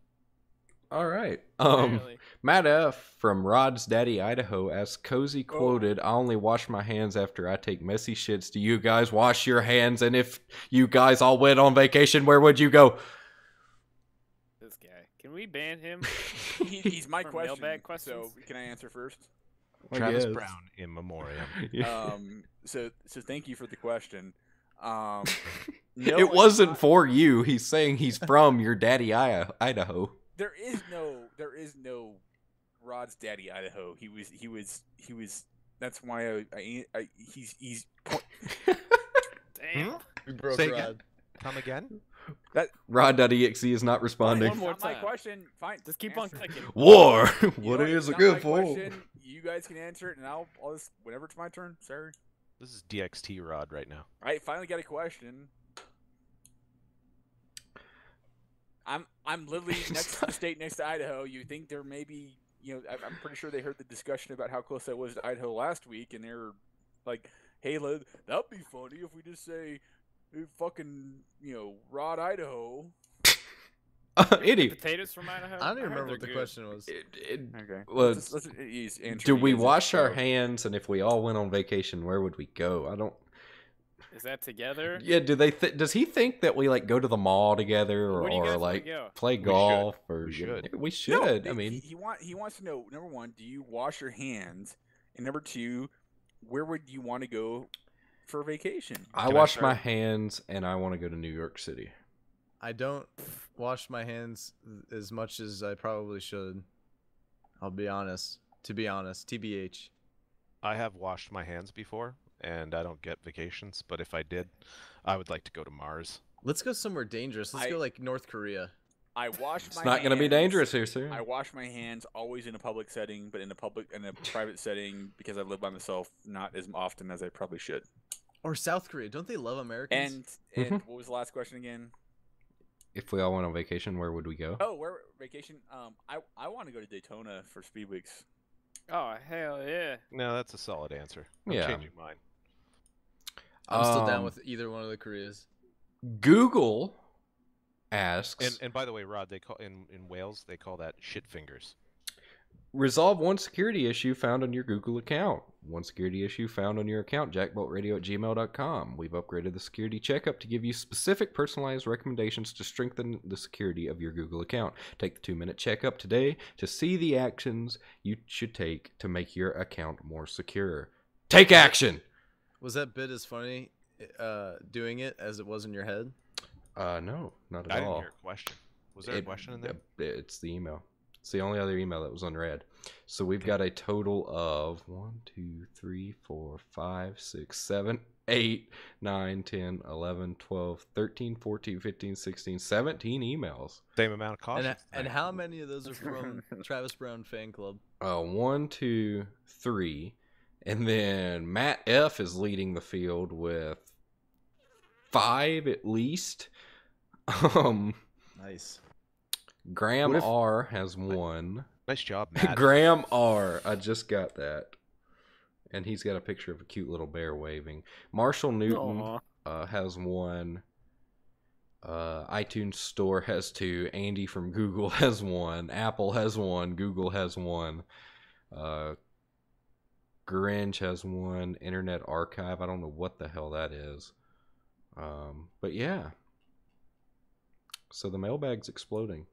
All right.
Apparently.
Matt F. from Rod's Daddy, Idaho, as Cozy quoted, I only wash my hands after I take messy shits. Do you guys wash your hands? And if you guys all went on vacation, where would you go?
This guy. Can we ban him?
He's my
From
question.
mailbag
So
questions?
can I answer first?
Travis
guess.
Brown in memoriam.
So thank you for the question. No,
It wasn't for you. He's saying he's from your daddy, Idaho.
There is no Rod's daddy Idaho. He was. That's why he's.
Damn.
We broke
Say again?
Rod.
Come again?
Rod.exe is not responding.
One more
Not my
time.
question. Fine.
Just keep on
answer.
clicking.
War.
You
What
know
is a
not
good
my
fool?
question. You guys can answer it, and I'll just whenever it's my turn. Sorry.
This is DXT Rod right now.
All right, finally got a question. I'm literally next to the state next to Idaho. You think there may be, I'm pretty sure they heard the discussion about how close I was to Idaho last week, and they're like, "Hey, that'd be funny if we just say, hey, fucking, Rod, Idaho."
Idiot.
Potatoes from Idaho?
I don't even
heard
remember what the
they're good.
question was.
Okay.
Well,
let's answer.
do we
You guys
wash our
go.
hands? And if we all went on vacation, where would we go? I don't.
Is that together?
Yeah. Do they? Does he think that we like go to the mall together,
Where do you guys
or
wanna
like
go?
play golf, or
We should.
We
No,
should. I mean,
he wants to know, number one, do you wash your hands? And number two, where would you want to go for vacation?
I
Can I
wash my
start?
hands, and I want to go to New York City.
I don't wash my hands as much as I probably should. I'll be honest. To be honest, TBH.
I have washed my hands before, and I don't get vacations. But if I did, I would like to go to Mars.
Let's go somewhere dangerous. Let's go like North Korea.
I wash my
It's not going to be dangerous here, sir.
I wash my hands always in a public setting, but in a private setting, because I live by myself, not as often as I probably should.
Or South Korea. Don't they love Americans?
And what was the last question again?
If we all went on vacation, where would we go?
Oh, where vacation? I want to go to Daytona for Speed Weeks.
Oh, hell yeah.
No, that's a solid answer. I'm
Yeah.
changing mine.
I'm still down with either one of the Koreas.
Google asks,
And by the way, Rod, they call in Wales they call that shit fingers.
resolve one security issue found on your Google account. One security issue found on your account, jackboltradio@gmail.com. We've upgraded the security checkup to give you specific personalized recommendations to strengthen the security of your Google account. Take the 2-minute checkup today to see the actions you should take to make your account more secure. Take action!
Was that bit as funny doing it as it was in your head?
No, not at
I didn't
all.
hear a question. Was there a question in there?
It's the email. It's the only other email that was unread. So we've got a total of 1, 2, 3, 4, 5, 6, 7, 8, 9, 10, 11, 12, 13, 14, 15, 16, 17 emails.
Same amount of caution.
And how many of those are from Travis Brown fan club?
1, 2, 3. And then Matt F is leading the field with 5 at least.
Nice.
Graham
What if-
R has 1.
Nice job, Matt.
Graham R. I just got that. And he's got a picture of a cute little bear waving. Marshall Newton has 1. iTunes Store has 2. Andy from Google has 1. Apple has 1. Google has 1. Grinch has 1. Internet Archive. I don't know what the hell that is. But yeah. So the mailbag's exploding.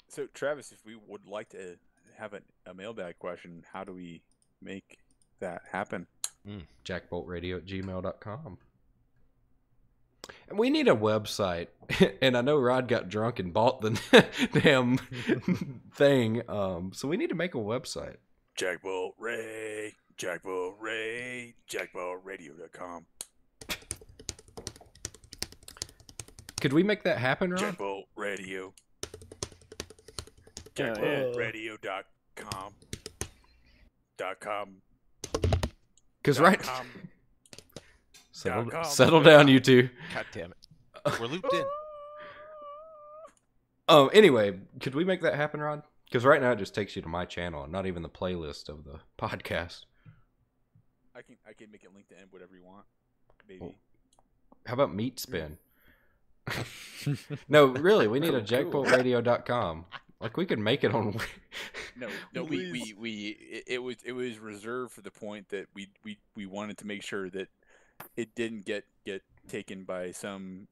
So, Travis, if we would like to have a mailbag question, how do we make that happen?
JackBoltRadio@gmail.com. And we need a website. And I know Rod got drunk and bought the damn thing. So we need to make a website.
JackBolt Ray, JackBoltRadio.com.
Could we make that happen, Rod?
JackBolt Radio.
Yeah.
JackBoltRadio.com. .com.
Because right,
.com.
settle,
.com.
settle down, you two.
God damn it. We're looped in.
Anyway, could we make that happen, Rod? Because right now it just takes you to my channel and not even the playlist of the podcast.
I can make it link to end whatever you want, baby.
Well, how about Meat Spin? No, really, we need a jackboltradio.com. Like we could make it on.
No, it was reserved for the point that we wanted to make sure that it didn't get taken by some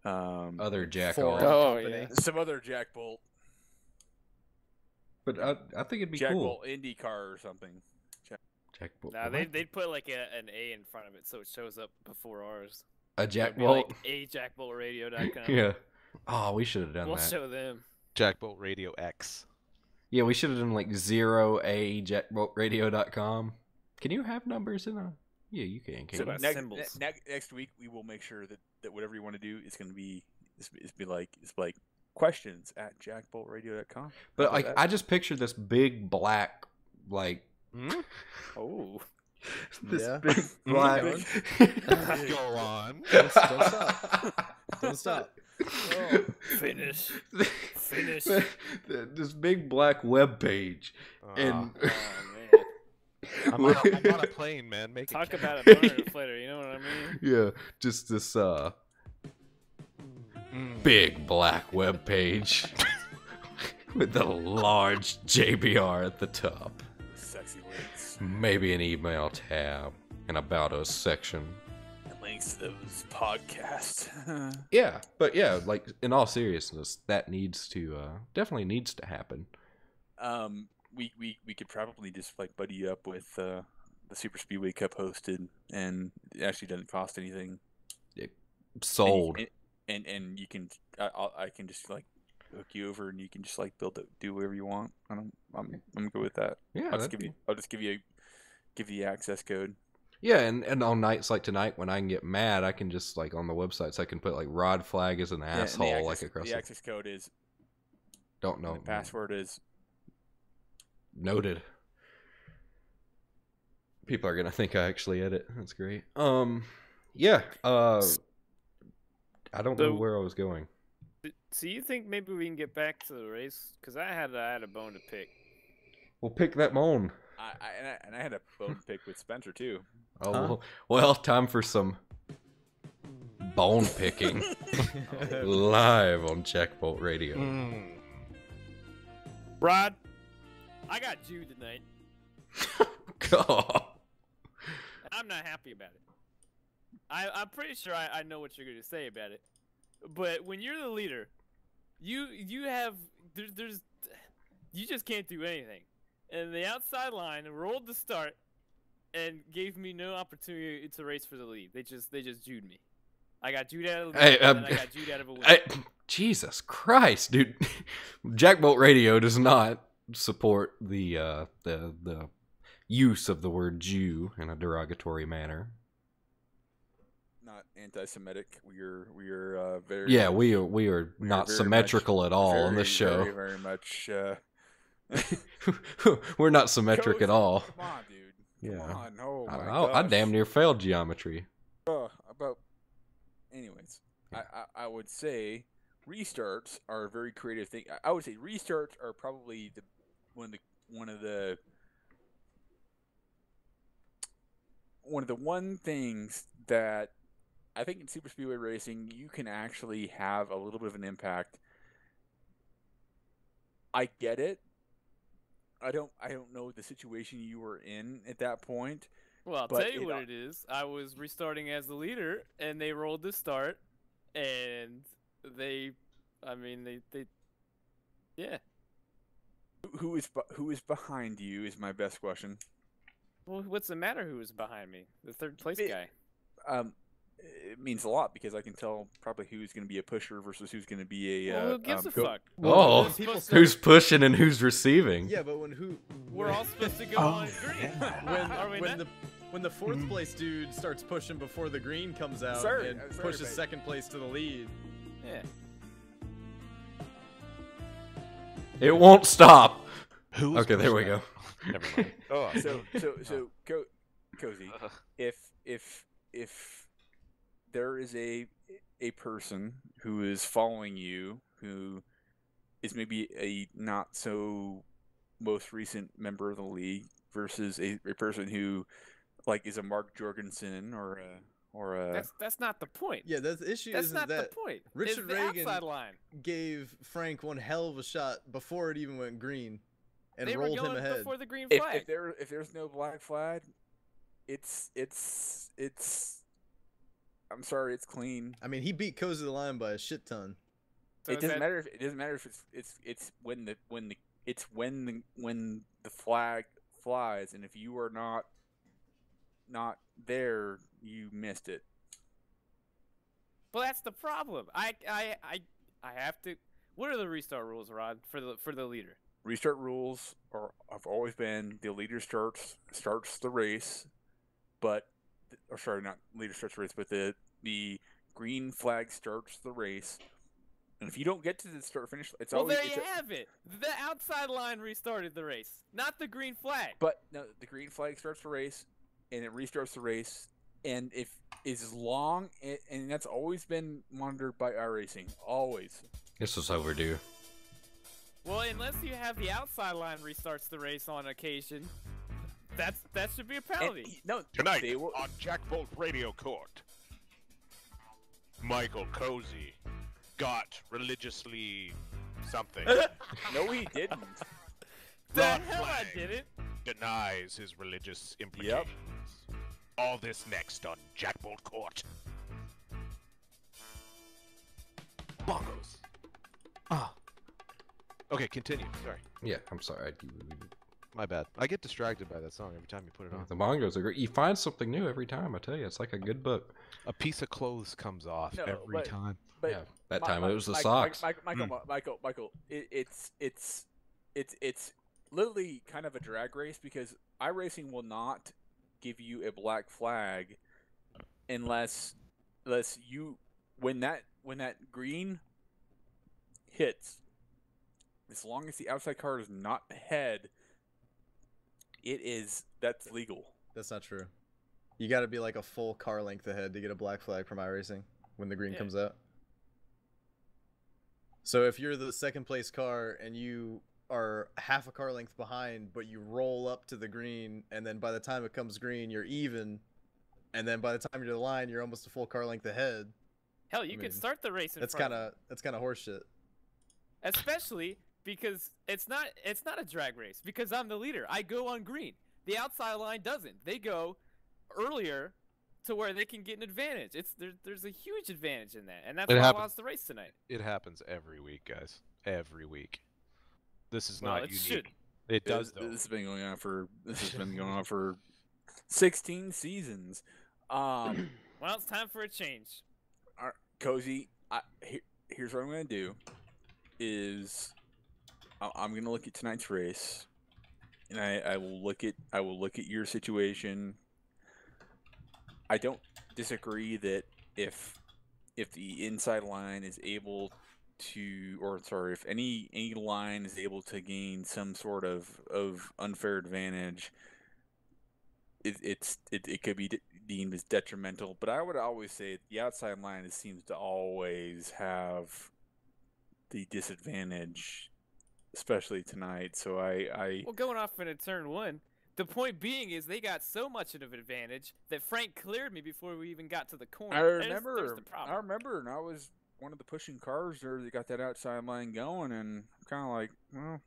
other jack
Foreign
off.
company.
some other JackBolt
But I think it'd be cool.
IndyCar or something.
Jackbolt.
Nah, they'd put like an A in front of it so it shows up before ours.
A
It'd be
jackbolt.
like ajackboltradio.com.
Yeah. Oh, we should have done
We'll
that.
show them.
JackBolt Radio X.
Yeah, we should have done like 0A jackboltradio.com. Can you have numbers in a? Yeah, you can.
So
about
next,
symbols.
next week we will make sure that whatever you want to do is going to be it's like questions at jackboltradio.com.
But like, I just picture this big black, like
Oh.
this
Yeah.
big black.
Go on.
Don't stop. Don't stop.
Oh, finish. Finish.
This big black web page, and
Oh, man.
I'm on a plane, man. Make
Talk
it
about a burner flitter, you know what I mean?
yeah, just this big black web page with the large JBR at the top.
Sexy links.
Maybe an email tab, an about us section.
And links to those podcasts.
Yeah, but yeah, like in all seriousness, that needs to definitely needs to happen.
We could probably just like buddy you up with the Super Speedway Cup hosted, and it actually doesn't cost anything.
Sold.
and you can I can just like hook you over, and you can just like do whatever you want. I'm good with that.
Yeah,
I'll just give you the access code.
Yeah, and on nights like tonight when I can get mad, I can just like on the websites I can put like Rod Flag as an asshole like across
the access code is
don't know.
The password is
noted. People are gonna think I actually edit. That's great. Yeah. I don't know where I was going.
So you think maybe we can get back to the race? Because I had a bone to pick.
Well, pick that bone.
I had a bone to pick with Spencer too.
Oh, well, time for some bone picking live on JackBolt Radio.
Rod, I got Jude tonight.
God.
I'm not happy about it. I'm pretty sure I know what you're going to say about it. But when you're the leader, you just can't do anything. And the outside line rolled the start and gave me no opportunity to race for the lead. They just Jewed me. I got Jewed out of the lead, and I got Jewed out of a win.
Jesus Christ, dude! JackBolt Radio does not support the use of the word Jew in a derogatory manner.
Not anti-Semitic. We are very.
Yeah, we are not symmetrical at all on this show.
Very, very much.
We're not symmetric at all.
Come on, dude.
Yeah.
Come on. Oh my
I damn near failed geometry.
Anyways, I would say restarts are a very creative thing. I would say restarts are probably one of the things that I think in super speedway racing you can actually have a little bit of an impact. I get it. I don't know the situation you were in at that point.
Well, I'll tell you what it is. I was restarting as the leader, and they rolled the start, and yeah.
Who is behind you is my best question.
Well, what's the matter? Who was behind me? The third place guy.
It means a lot because I can tell probably who's going to be a pusher versus who's going to be a.
Who gives a fuck?
Oh, who's pushing and who's receiving?
Yeah, but
we're all supposed to go on green.
When the fourth place dude starts pushing before the green comes out and pushes second place to the lead.
Yeah.
It won't stop.
Who's
okay, there we go.
Never mind. Oh,
so Cozy, if there is a person who is following you who is maybe a not so most recent member of the league versus a person who like is a Mark Jorgensen or a
that's not the point.
Yeah, the issue is that
the point.
Richard
the
Reagan
outside line.
gave Frank one hell of a shot before it even went green, and
they
rolled
were going
him ahead.
before the green flag.
If there's no black flag, it's I'm sorry, it's clean.
I mean, he beat Cozy the line by a shit ton.
So it doesn't matter if it's when the flag flies, and if you are not there, you missed it.
Well, that's the problem. I have to. What are the restart rules, Rod, for the leader?
Restart rules have always been the leader starts the race, but not leader starts the race, but the green flag starts the race. And if you don't get to the start finish, it's always.
Well, there you have it. The outside line restarted the race, not the green flag.
But no, the green flag starts the race, and it restarts the race. And if as long, and that's always been monitored by iRacing, always.
This was overdue.
Well, unless you have the outside line restarts the race on occasion, that should be a penalty.
Tonight on JackBolt Radio Court, Michael Cozy got religiously something.
No, he didn't.
The hell I didn't.
Denies his religious implications. Yep. All this next on JackBolt Court. Bongos. Okay, continue. Sorry.
Yeah, I'm sorry.
My bad. I get distracted by that song every time you put it on.
The mangas are great. You find something new every time. I tell you, it's like a good book.
A piece of clothes comes off every time.
But
Yeah, that time it was the socks.
Michael, it's literally kind of a drag race because iRacing will not give you a black flag unless you when that green hits, as long as the outside car is not ahead, that's legal.
That's not true. You got to be like a full car length ahead to get a black flag from iRacing when the green comes out. So if you're the second place car and you are half a car length behind, but you roll up to the green, and then by the time it comes green, you're even, and then by the time you're to the line, you're almost a full car length ahead.
Hell, you could start the race in
That's
front.
That's kind of horseshit.
Especially because it's not a drag race because I'm the leader. I go on green. The outside line doesn't. They go earlier to where they can get an advantage. There's a huge advantage in that, and that's why I lost the race tonight.
It happens every week, guys. Every week. This is
Well,
not
it
unique.
should.
It does though.
This has been going on for 16 seasons.
Well, it's time for a change.
Cozy, here's what I'm going to do. I'm going to look at tonight's race, and I will look at your situation. I don't disagree that if the inside line is able to, if any line is able to gain some sort of unfair advantage, it could be deemed as detrimental. But I would always say the outside line seems to always have the disadvantage, especially tonight. So
Well, going off into turn one, the point being is they got so much of an advantage that Frank cleared me before we even got to the corner.
I remember,
there's the problem.
and I was one of the pushing cars there that got that outside line going, and I'm kind of like, well,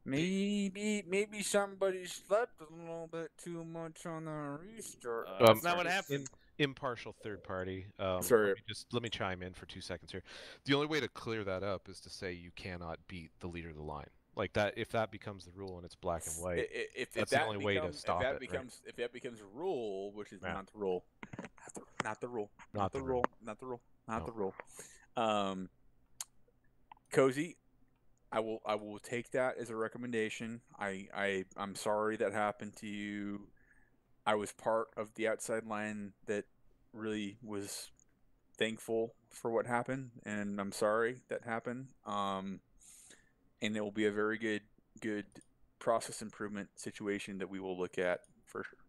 maybe somebody slept a little bit too much on the restart.
That's not what happened.
Impartial third party.
Sorry.
Let me chime in for 2 seconds here. The only way to clear that up is to say you cannot beat the leader of the line. Like that, if that becomes the rule and it's black and white, that's the only way to stop it.
If that becomes a rule, which is not the rule, Cozy, I will take that as a recommendation. I'm sorry that happened to you. I was part of the outside line that really was thankful for what happened, and I'm sorry that happened. And it will be a very good process improvement situation that we will look at for sure.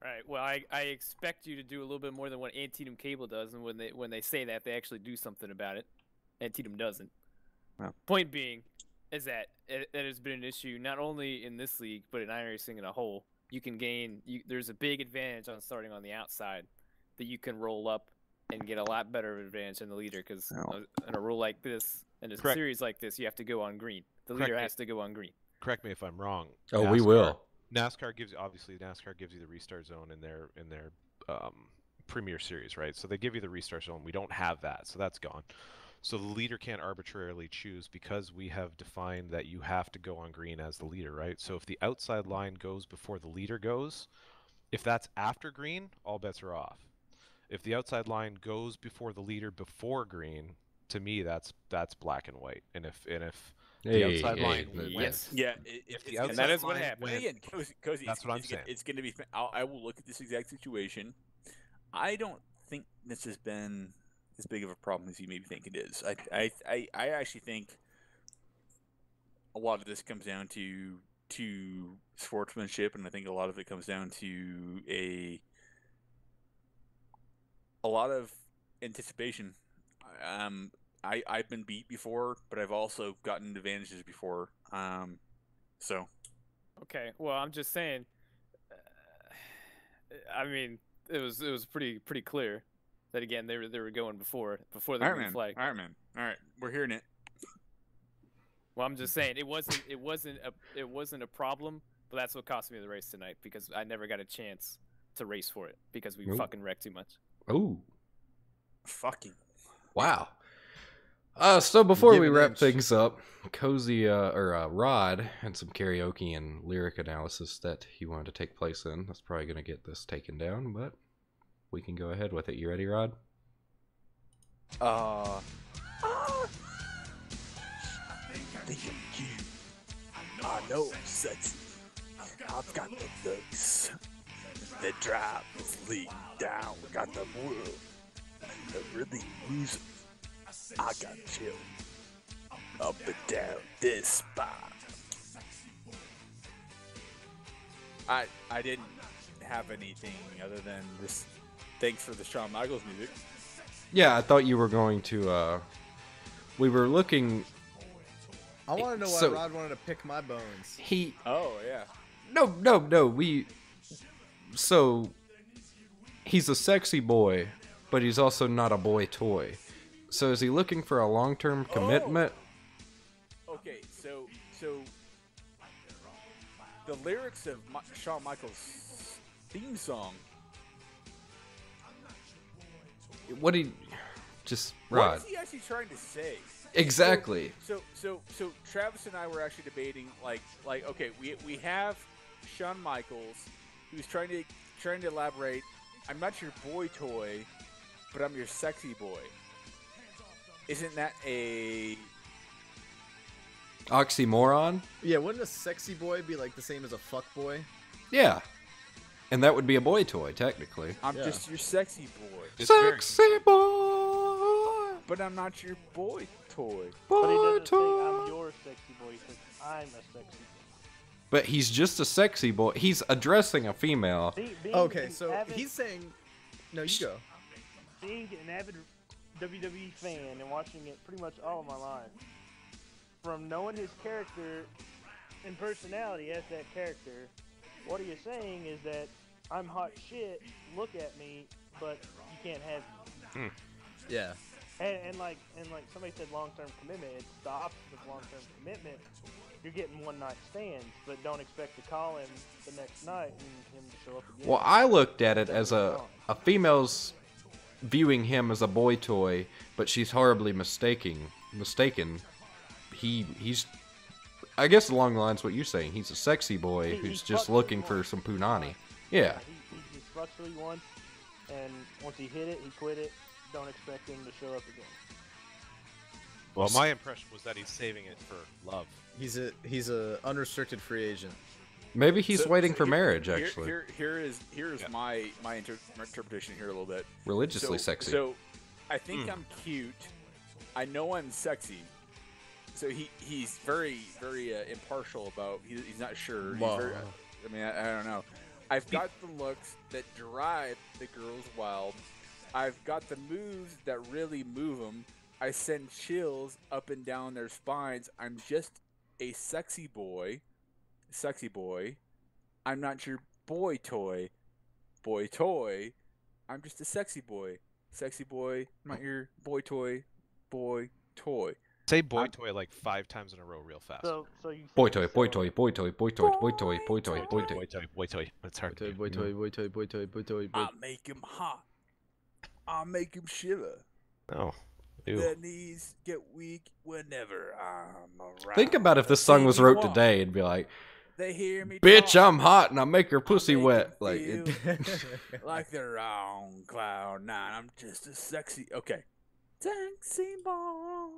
All right. Well, I expect you to do a little bit more than what Antietam Cable does, and when they say that, they actually do something about it. Antietam doesn't.
Wow.
Point being is that it has been an issue not only in this league but in iRacing in a whole. You can gain. There's a big advantage on starting on the outside that you can roll up and get a lot better advantage than the leader because in a rule like this, in a series like this, you have to go on green. The leader has to go on green.
Correct me if I'm wrong.
Oh, we will.
NASCAR gives you the restart zone in their Premier Series, right? So they give you the restart zone. We don't have that, so that's gone. So the leader can't arbitrarily choose because we have defined that you have to go on green as the leader, right? So if the outside line goes before the leader goes, if that's after green, all bets are off. If the outside line goes before the leader before green, to me that's black and white. And if the outside line wins,
and that is what happened.
Again, Cozy,
that's what I'm saying.
It's going to be. I will look at this exact situation. I don't think this has been as big of a problem as you maybe think it is. I actually think a lot of this comes down to sportsmanship, and I think a lot of it comes down to a lot of anticipation. I've been beat before, but I've also gotten advantages before. So.
Okay. Well, I'm just saying. I mean, it was pretty clear that again they were going before the green flag.
All right, man. All right, we're hearing it.
Well, I'm just saying it wasn't a problem, but that's what cost me the race tonight because I never got a chance to race for it because we fucking wrecked too much.
Oh.
Fucking.
Wow. So before
Give
we
an
wrap
inch.
things up, Cozy Rod had some karaoke and lyric analysis that he wanted to take place in. That's probably going to get this taken down, but we can go ahead with it. You ready, Rod?
I think I'm cute. I know I'm sexy. I've got the looks that drive this league down. Got the world that really moves. I got chill up and down this spot. I didn't have anything other than this. Thanks for the Shawn Michaels music.
Yeah, I thought you were going to. We were looking.
I want to know why
So-
Rod wanted to pick my bones.
He.
Oh yeah.
No. So. He's a sexy boy, but he's also not a boy toy. So is he looking for a long-term commitment?
Okay, so the lyrics of Shawn Michaels' theme song.
What he. Just.
What
Rod.
is he actually trying to say?
Exactly.
So Travis and I were actually debating like okay, we have Shawn Michaels who's trying to elaborate. I'm not your boy toy, but I'm your sexy boy. Isn't that a
Oxymoron?
Yeah, wouldn't a sexy boy be like the same as a fuck boy?
Yeah. And that would be a boy toy, technically.
I'm
Yeah.
just your sexy boy,
It's very-
Sexy boy!
but I'm not your boy toy.
But he
Boy
doesn't say
toy!
I'm your sexy boy. He says I'm a sexy boy.
But he's just a sexy boy. He's addressing a female.
Being
Okay,
an
so
avid-
he's saying. No, you go.
being an avid WWE fan and watching it pretty much all of my life, from knowing his character and personality as that character, what he is saying is that I'm hot shit, look at me, but you can't have me.
Yeah.
And like somebody said, long-term commitment. It's the opposite of long-term commitment. You're getting one-night stands, but don't expect to call him the next night and him to show up again.
Well, I looked at it as a female's viewing him as a boy toy, but she's horribly mistaken. He's I guess along the lines of what you're saying. He's a sexy boy
He
who's
fucks
just
what
looking
he
for
wants.
some punani. Yeah.
He fucks what he wants, and once he hit it, he quit it. Don't expect him to show up again.
Well, my impression was that he's saving it for love.
He's a unrestricted free agent.
Maybe he's
So-
waiting
so
for
here-
marriage,
here-
actually.
Here is
Yeah.
my interpretation here a little bit.
Religiously sexy.
So I think I'm cute. I know I'm sexy. So he's very impartial about. He's not sure. He's
Wow.
very, I mean, I don't know. I've got the looks that drive the girls wild. I've got the moves that really move them. I send chills up and down their spines. I'm just a sexy boy. Sexy boy. I'm not your boy toy. Boy toy. I'm just a sexy boy. Sexy boy. I'm not your boy toy. Boy toy.
Say boy toy like 5 times in a row real fast.
So you
Boy
think
toy,
so-
boy toy, boy toy, boy toy, boy toy, boy toy, boy toy.
Boy toy, boy toy. It's hard to do.
Boy toy.
I make him hot. I make him shiver.
Oh. Ew.
Their knees get weak whenever I'm around.
Think about if this song was
See me
wrote
walk.
today, it'd be like,
They hear me
bitch,
talk
I'm hot and I make her pussy
make
wet.
it
Like,
feel like they're on cloud nine. I'm just a sexy. Okay. Sexy boy.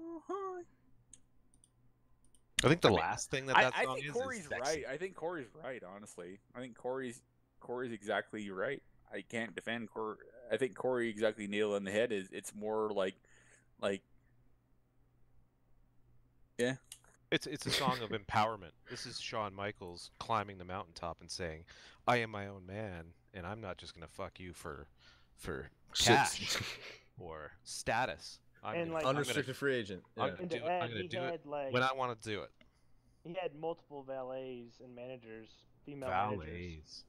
I think the last thing that
I
song
think
is
Corey's
sexy.
right. I think Corey's right, honestly. I think Corey's exactly right. I can't defend Corey. I think Corey exactly nailed it on the head. It's more like yeah.
It's a song of empowerment. This is Shawn Michaels climbing the mountaintop and saying, "I am my own man, and I'm not just gonna fuck you for cash or status.
And, like-
Unrestricted free agent.
I'm
Yeah.
gonna
And
do
to
it. I'm
add,
gonna
he
do it
had like
when I want to do it."
he had multiple valets and managers, female managers.
Valets.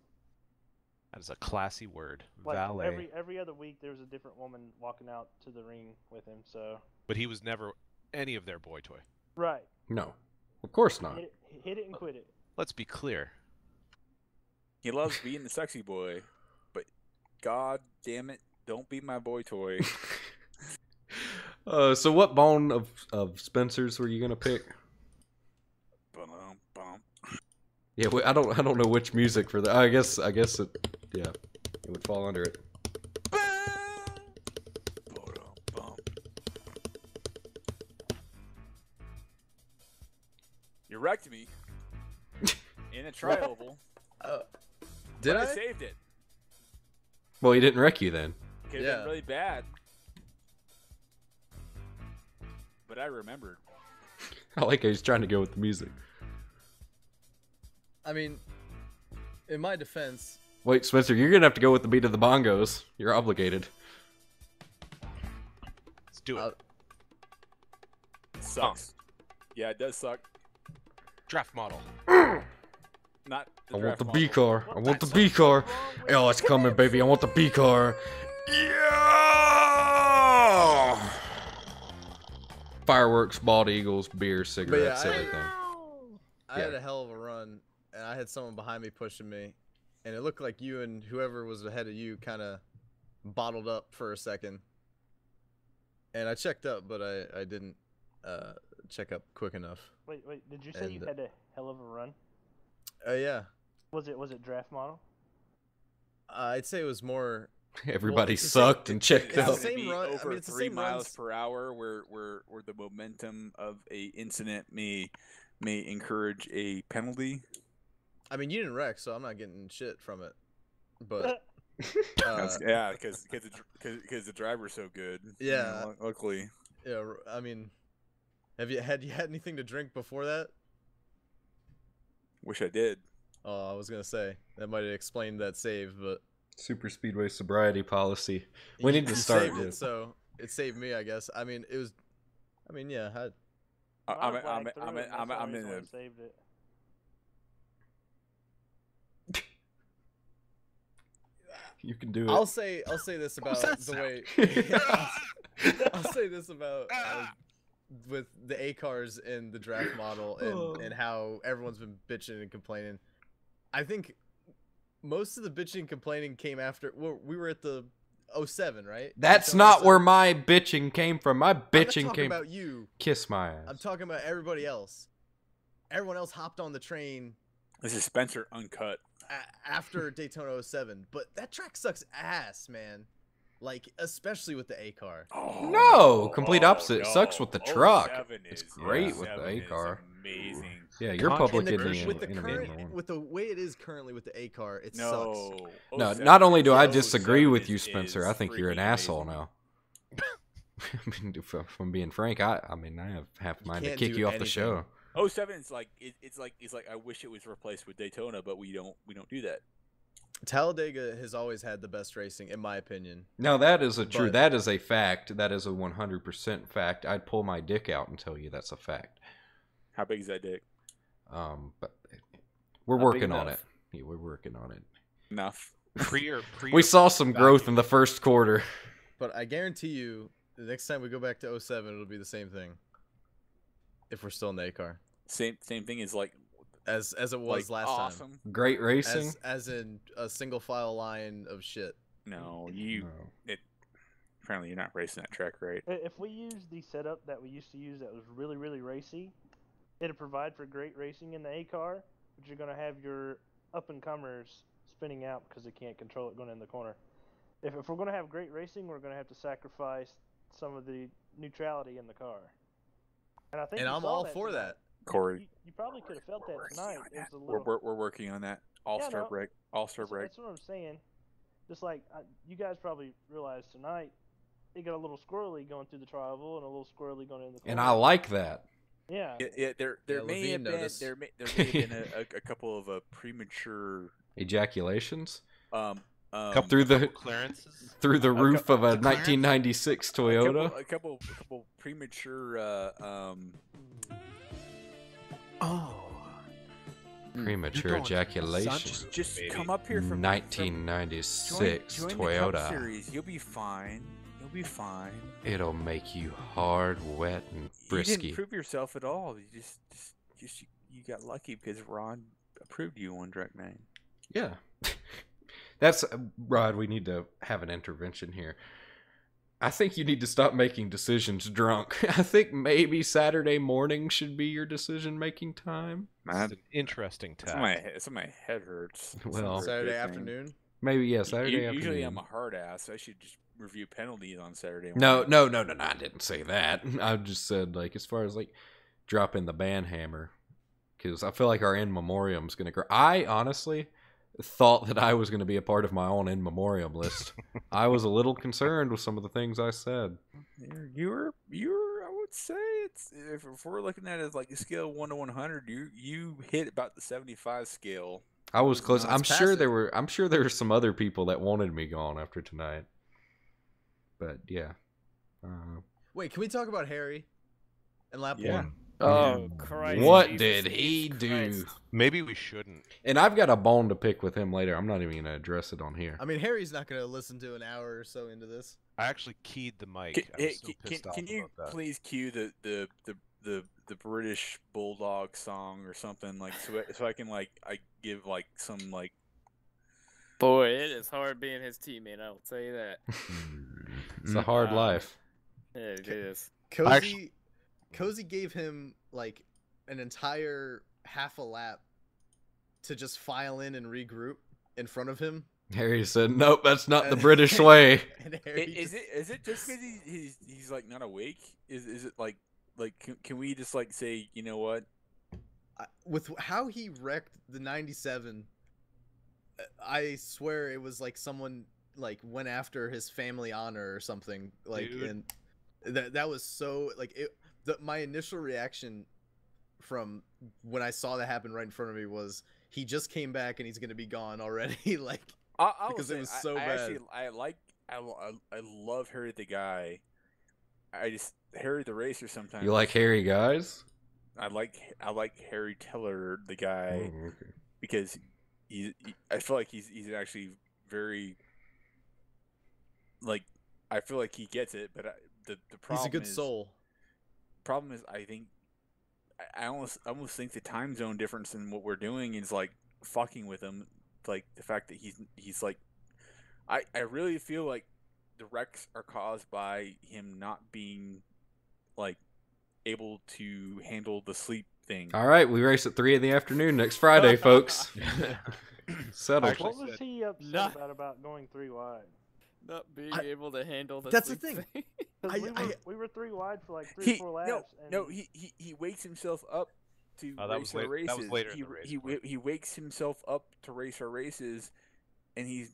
That is a classy word.
Like
Valet.
every other week, there was a different woman walking out to the ring with him. So
But he was never any of their boy toy.
right,
no, of course not.
hit it and quit it.
Let's be clear.
He loves being the sexy boy, but god damn it, don't be my boy toy.
So what bone of Spencer's were you gonna pick?
Bum.
Yeah, I don't know which music for that. I guess it would fall under it.
You wrecked me in a tri-oval.
Did
but
I?
I saved it.
Well, he didn't wreck you then.
Could have been really bad. But I remembered.
I like how he's trying to go with the music.
I mean, in my defense,
Wait, Spencer, you're gonna have to go with the beat of the bongos. You're obligated.
Let's do it.
It sucks. Yeah, it does suck.
Draft model.
Not the
I want
draft
the
model.
B car. I want the B car. Oh, it's coming, baby. I want the B car. Yeah! Fireworks, bald eagles, beer, cigarettes, everything.
I had a hell of a run, and I had someone behind me pushing me, and it looked like you and whoever was ahead of you kind of bottled up for a second. And I checked up, but I didn't check up quick enough.
Wait, did you say you had a hell of a run?
Yeah.
Was it draft model?
I'd say it was more.
Everybody
it's the
sucked
same-
and checked
it's the
out.
It's gonna
same
be
run- I
over
mean, it's the
3
same
miles
runs.
per hour, where the momentum of a incident may encourage a penalty.
I mean, you didn't wreck, so I'm not getting shit from it. But
Yeah, because the driver's so good. You
Yeah.
know, luckily.
yeah, I mean, have you had anything to drink before that?
Wish I did.
Oh, I was gonna say that might have explained that save, but
Super Speedway sobriety policy. We need to
you
start
saved
with.
it, so it saved me, I guess. I mean, it was. I mean, yeah.
I'm
Mine lagged through it, and that's the
in
only reason
a
I saved it.
You can do it.
I'll say this about
that
the way. I'll say this about with the A cars in the draft model and how everyone's been bitching and complaining. I think most of the bitching and complaining came after we were at the 07, right?
That's
Daytona
not
07.
where my bitching came from. My
I'm not
bitching
talking
came.
about you.
Kiss my ass.
I'm talking about everybody else. Everyone else hopped on the train
This is Spencer uncut.
after Daytona 07, but that track sucks ass, man. Like, especially with the A car.
Oh,
No, complete opposite. It sucks with the truck.
07
It's
is-
great with
07
the A
is
car.
Amazing.
Yeah, you're
Content
public
And
enemy.
with the
enemy
current,
number one.
with the way it is currently with the A car, it
No.
sucks.
No,
07
not only do I
is-
disagree
07
with you,
is
Spencer. I think you're an
freaking
asshole
amazing.
now. I mean, if I'm being frank, I mean, I have half
You
mind to
can't
kick
do
you off the
anything.
show.
07 is like it's like I wish it was replaced with Daytona, but we don't do that.
Talladega has always had the best racing, in my opinion.
No, that is a true.
But-
That is a fact. That is a 100% fact. I'd pull my dick out and tell you that's a fact.
How big is that dick?
But we're
Not big
working on it.
enough.
Yeah, we're working on it.
Enough.
Pre
We saw some growth in the first quarter.
But I guarantee you, the next time we go back to 07, it'll be the same thing. If we're still in the A car,
Same thing as like
as it was
like,
last
awesome.
time,
Great racing.
as in a single file line of shit.
No,
No.
apparently you're not racing that track right.
If we use the setup that we used to use that was really, really racy, it'd provide for great racing in the A car, but you're going to have your up-and-comers spinning out because they can't control it going in the corner. If we're going to have great racing, we're going to have to sacrifice some of the neutrality in the car. And I think
And
you
I'm
saw
all
that
for
tonight.
that.
Corey,
You probably could have felt that tonight. It was a
we're,
little...
we're working on that. All-star
no.
break. All-star break.
That's what I'm saying. Just like you guys probably realized tonight, it got a little squirrely going through the trioval and a little squirrely going in the corner.
And I like that.
Yeah.
Yeah, there
Yeah,
may
Levine
have been
noticed.
there may have been a couple of premature
Ejaculations
Couple
through the
clearances.
through the roof of a
Clarence?
1996 Toyota.
a couple premature
Oh.
Premature
You're going to
ejaculation.
just
baby.
come up here from
1996
join the Cup
Toyota.
series. You'll be fine. You'll be fine.
It'll make you hard, wet, and
You
frisky.
didn't prove yourself at all. You just you got lucky because Ron approved you on Direct 9.
Yeah. That's Rod, we need to have an intervention here. I think you need to stop making decisions drunk. I think maybe Saturday morning should be your decision-making time.
It's an interesting task.
That's my head hurts.
Well,
Saturday afternoon.
Maybe, yeah, Saturday afternoon.
Usually I'm a hard ass. I should just review penalties on Saturday
No,
morning.
I didn't say that. I just said, like, as far as, like, dropping the band hammer. Because I feel like our In Memoriam is going to grow. I honestly thought that I was going to be a part of my own In Memoriam list. I was a little concerned with some of the things I said.
You're I would say it's if we're looking at it like a scale of 1 to 100, you hit about the 75 scale.
I was close.
No,
I'm
it's
sure
passive.
there were some other people that wanted me gone after tonight. But yeah.
Wait, can we talk about Harry and lap
Yeah.
1?
Oh, Christ.
What
Jesus
did he do?
Christ.
Maybe we shouldn't.
And I've got a bone to pick with him later. I'm not even going to address it on here.
I mean, Harry's not going to listen to an hour or so into this.
I actually keyed the mic. I was so pissed off
Can you
about that.
please cue the British Bulldog song or something like so I can like I give like some like
Boy, it is hard being his teammate, I will tell you that.
It's a hard life.
Yeah, it is.
Cozy gave him like an entire half a lap to just file in and regroup in front of him.
Harry said, "Nope, that's not the
And-
British way."
And Harry
is it just because he's like not awake? Is it like can we just like say, you know what?
with how he wrecked the 97, I swear it was like someone like went after his family honor or something. Like,
Dude.
and that was so like it. My initial reaction from when I saw that happen right in front of me was he just came back and he's gonna be gone already. Like,
I
because it was so
I
bad.
Actually, I love Harry the guy. Harry the racer sometimes.
You like hairy guys?
I like Harry Teller the guy
Oh, okay.
because I feel like he's actually very like I feel like he gets it, but the problem
He's a good
is,
soul.
Problem is I think I almost think the time zone difference in what we're doing is like fucking with him. Like the fact that he's like I really feel like the wrecks are caused by him not being like able to handle the sleep thing.
All right, we race at 3 in the afternoon next Friday, folks. Settled.
Actually,
What was he upset
Nah.
about going 3 wide?
Not being
I-
able to handle the
That's the
sleep
thing.
'Cause
I-
we were 3 wide for like 3 or 4 laps.
He wakes himself up to
Oh, that
race
was
our
late-
races.
that was later in the race, but-
He wakes himself up to race our races, and he's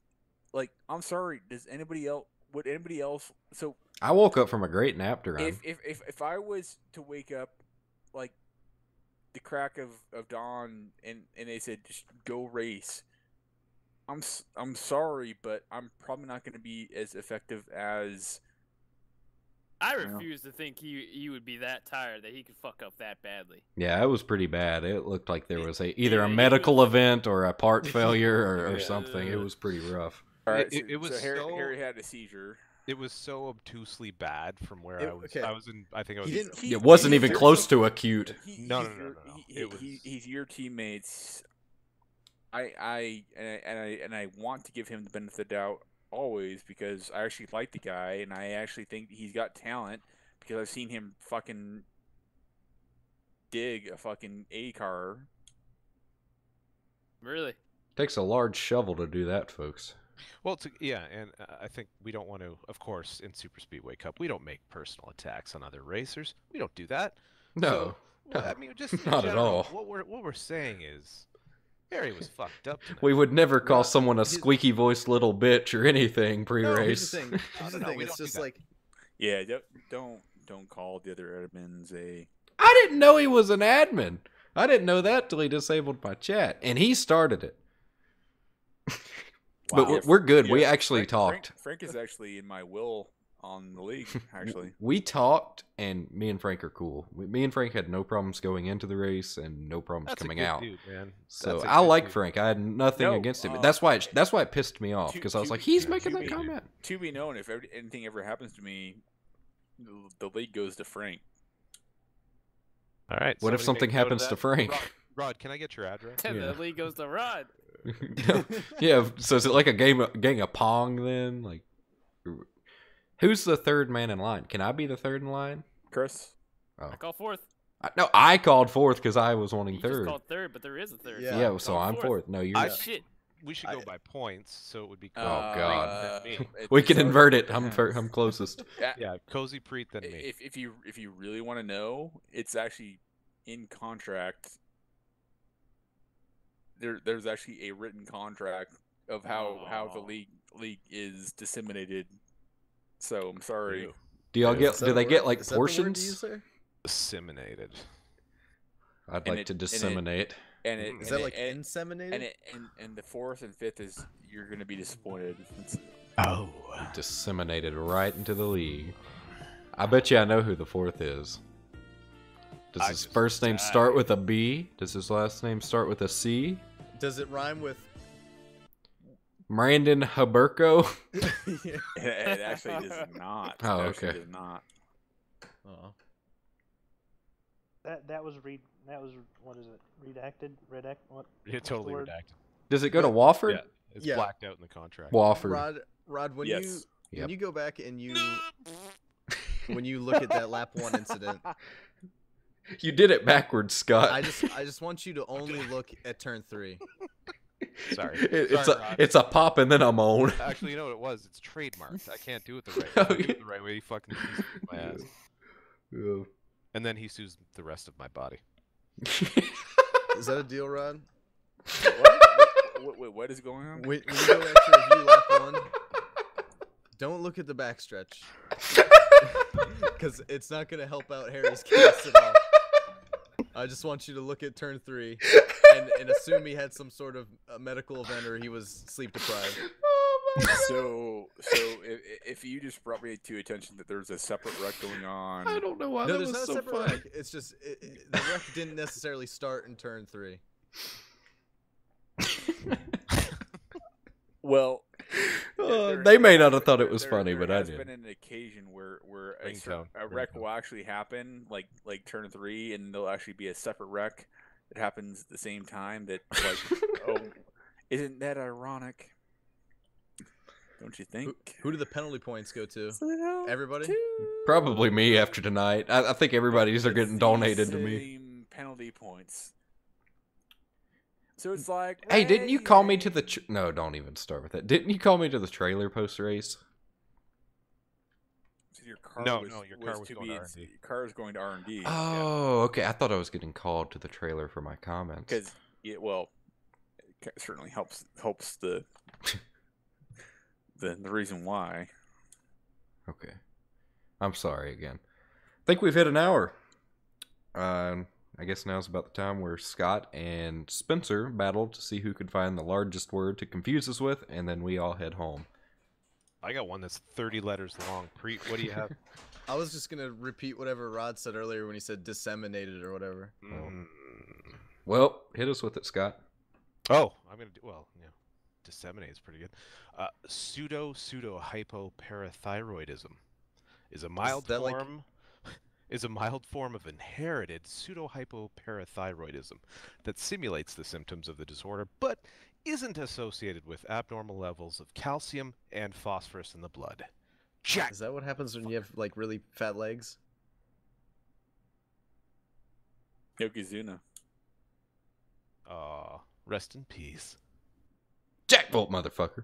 like, "I'm sorry. Does anybody else? Would anybody else?" So
I woke up from a great nap to run.
if I was to wake up like the crack of dawn and they said just go race, I'm sorry, but I'm probably not going to be as effective as.
I
Yeah.
refuse to think he would be that tired that he could fuck up that badly.
Yeah, it was pretty bad. It looked like there was either
Yeah,
a
he
medical
was-
event or a part failure or
Yeah.
something. It was pretty rough.
All right,
It was
Harry,
so-
Harry had a seizure.
It was so obtusely bad from where
It-
I was.
okay.
I was in. I think I was.
He didn't-
It wasn't even
he's
close
your-
to acute.
No. It was-
He's your teammates. I want to give him the benefit of the doubt always because I actually like the guy and I actually think he's got talent because I've seen him fucking dig a fucking A car.
Really?
Takes a large shovel to do that, folks.
Well, yeah, and I think we don't want to. Of course, in Super Speedway Cup, we don't make personal attacks on other racers. We don't do that.
No,
So, well,
no,
I mean, just in
not at
general,
all.
What we're saying is, Harry was fucked up tonight.
We would never call
Well,
someone a
here's-
squeaky voiced little bitch or anything
No,
pre-race.
here's the thing. Here's the
no,
thing.
we
It's
don't do
just
that.
like
Yeah, don't call the other admins a.
I didn't know he was an admin. I didn't know that till he disabled my chat, and he started it. But
Wow.
we're good. We
Yeah,
actually talked.
Frank is actually in my will on the league. Actually,
We talked, and me and Frank are cool. Me and Frank had no problems going into the race and no problems
That's
coming
a good
out.
dude, man.
So
That's a
I
good
like
dude.
Frank. I had nothing
No,
against him.
um,
That's why it pissed me off because I was like, he's making that
be-
comment.
to be known, if anything ever happens to me, the league goes to Frank.
All right.
What if
somebody
something
make note of
happens to
that.
Frank?
Rod, can I get your address?
And
Yeah.
the league goes to Rod.
Yeah. So is it like a gang of Pong then? Like Who's the third man in line? Can I be the third in line?
Chris.
Oh.
I call fourth.
No, I called fourth because I was wanting
You
third.
just called third, but there is a third.
Yeah.
Yeah, so
Call
I'm fourth. No, you're.
Shit.
We should go by points, so it would be
Oh,
Cozy
God.
Preet, then me.
We can invert it. I'm closest.
Yeah, Cozy Preet, then me.
If you really want to know, it's actually in contract. There's actually a written contract of how the league is disseminated. So I'm sorry.
Ew.
Do y'all get?
Is that
Do
a
they
word?
get like
Is that the word you
portions?
use there?
Disseminated.
I'd
And
like
it-
to
and it-
disseminate.
And it,
Is
and
that
it-
like
and,
inseminated?
and the fourth and fifth is you're going to be disappointed.
Oh.
Disseminated right into the league. I bet you I know who the fourth is. Does
I
his
just
first name
died.
start with a B? Does his last name start with a C?
Does it rhyme with?
Brandon Haberko?
It actually does not.
Oh,
It actually
okay.
does not.
Oh.
That was what is it? Redact what?
Yeah, totally
word?
redacted.
Does it go to
What?
Wofford?
Yeah, it's
Yeah.
blacked out in the contract.
Wofford.
Rod, when
Yes.
Yep.
you go back and when you look at that lap 1 incident,
You did it backwards, Scott.
I just want you to only look at turn 3.
Sorry.
It's
Sorry,
a
Rod.
it's a pop and then I'm on.
Actually, you know what it was? It's trademarked. I can't do it the right way.
Oh,
If I do
yeah.
it the right way, he fucking sues my ass.
Yeah.
And then he sues the rest of my body.
Is that a deal, Rod?
What is going on?
When you go back to review lap 1, don't look at the backstretch. Because it's not going to help out Harry's case at all. I just want you to look at turn 3 and assume he had some sort of medical event or he was sleep deprived.
So if you just brought me to attention that there's a separate wreck going on,
I don't know why
No,
that
there's
was
not a
so
separate
funny.
wreck. It's just the wreck didn't necessarily start in turn 3.
well,
They may not have thought it was funny, but I
has
did.
been an occasion where
Ringtone.
a wreck
Ringtone.
will actually happen, like turn 3, and there'll actually be a separate wreck that happens at the same time. That like, oh, isn't that ironic? Don't you think?
Who do the penalty points go to?
So,
Everybody?
Probably me after tonight. I think everybody's are
It's
getting
the
donated to me.
same penalty points. So it's like,
Hey, didn't you call me to the? No, don't even start with that. Didn't you call me to the trailer post race?
So your car
No,
was,
no, your car was
to
going
be
to R&D.
your car is going to R&D.
Oh, okay. I thought I was getting called to the trailer for my comments.
Because well, it certainly helps the the reason why.
Okay. I'm sorry again. I think we've hit an hour. I guess now's about the time where Scott and Spencer battled to see who could find the largest word to confuse us with, and then we all head home.
I got one that's 30 letters long. Preet, what do you have?
I was just going to repeat whatever Rod said earlier when he said disseminated or whatever.
Mm.
Well, hit us with it, Scott.
Oh, I'm gonna do well. Yeah, disseminate is pretty good. Pseudo-hypoparathyroidism is a mild
that like-
form. Is a mild form of inherited pseudo-hypoparathyroidism that simulates the symptoms of the disorder, but isn't associated with abnormal levels of calcium and phosphorus in the blood. Jack.
Is that what happens when you have like really fat legs?
Yokozuna.
Rest in peace.
JackBolt, motherfucker.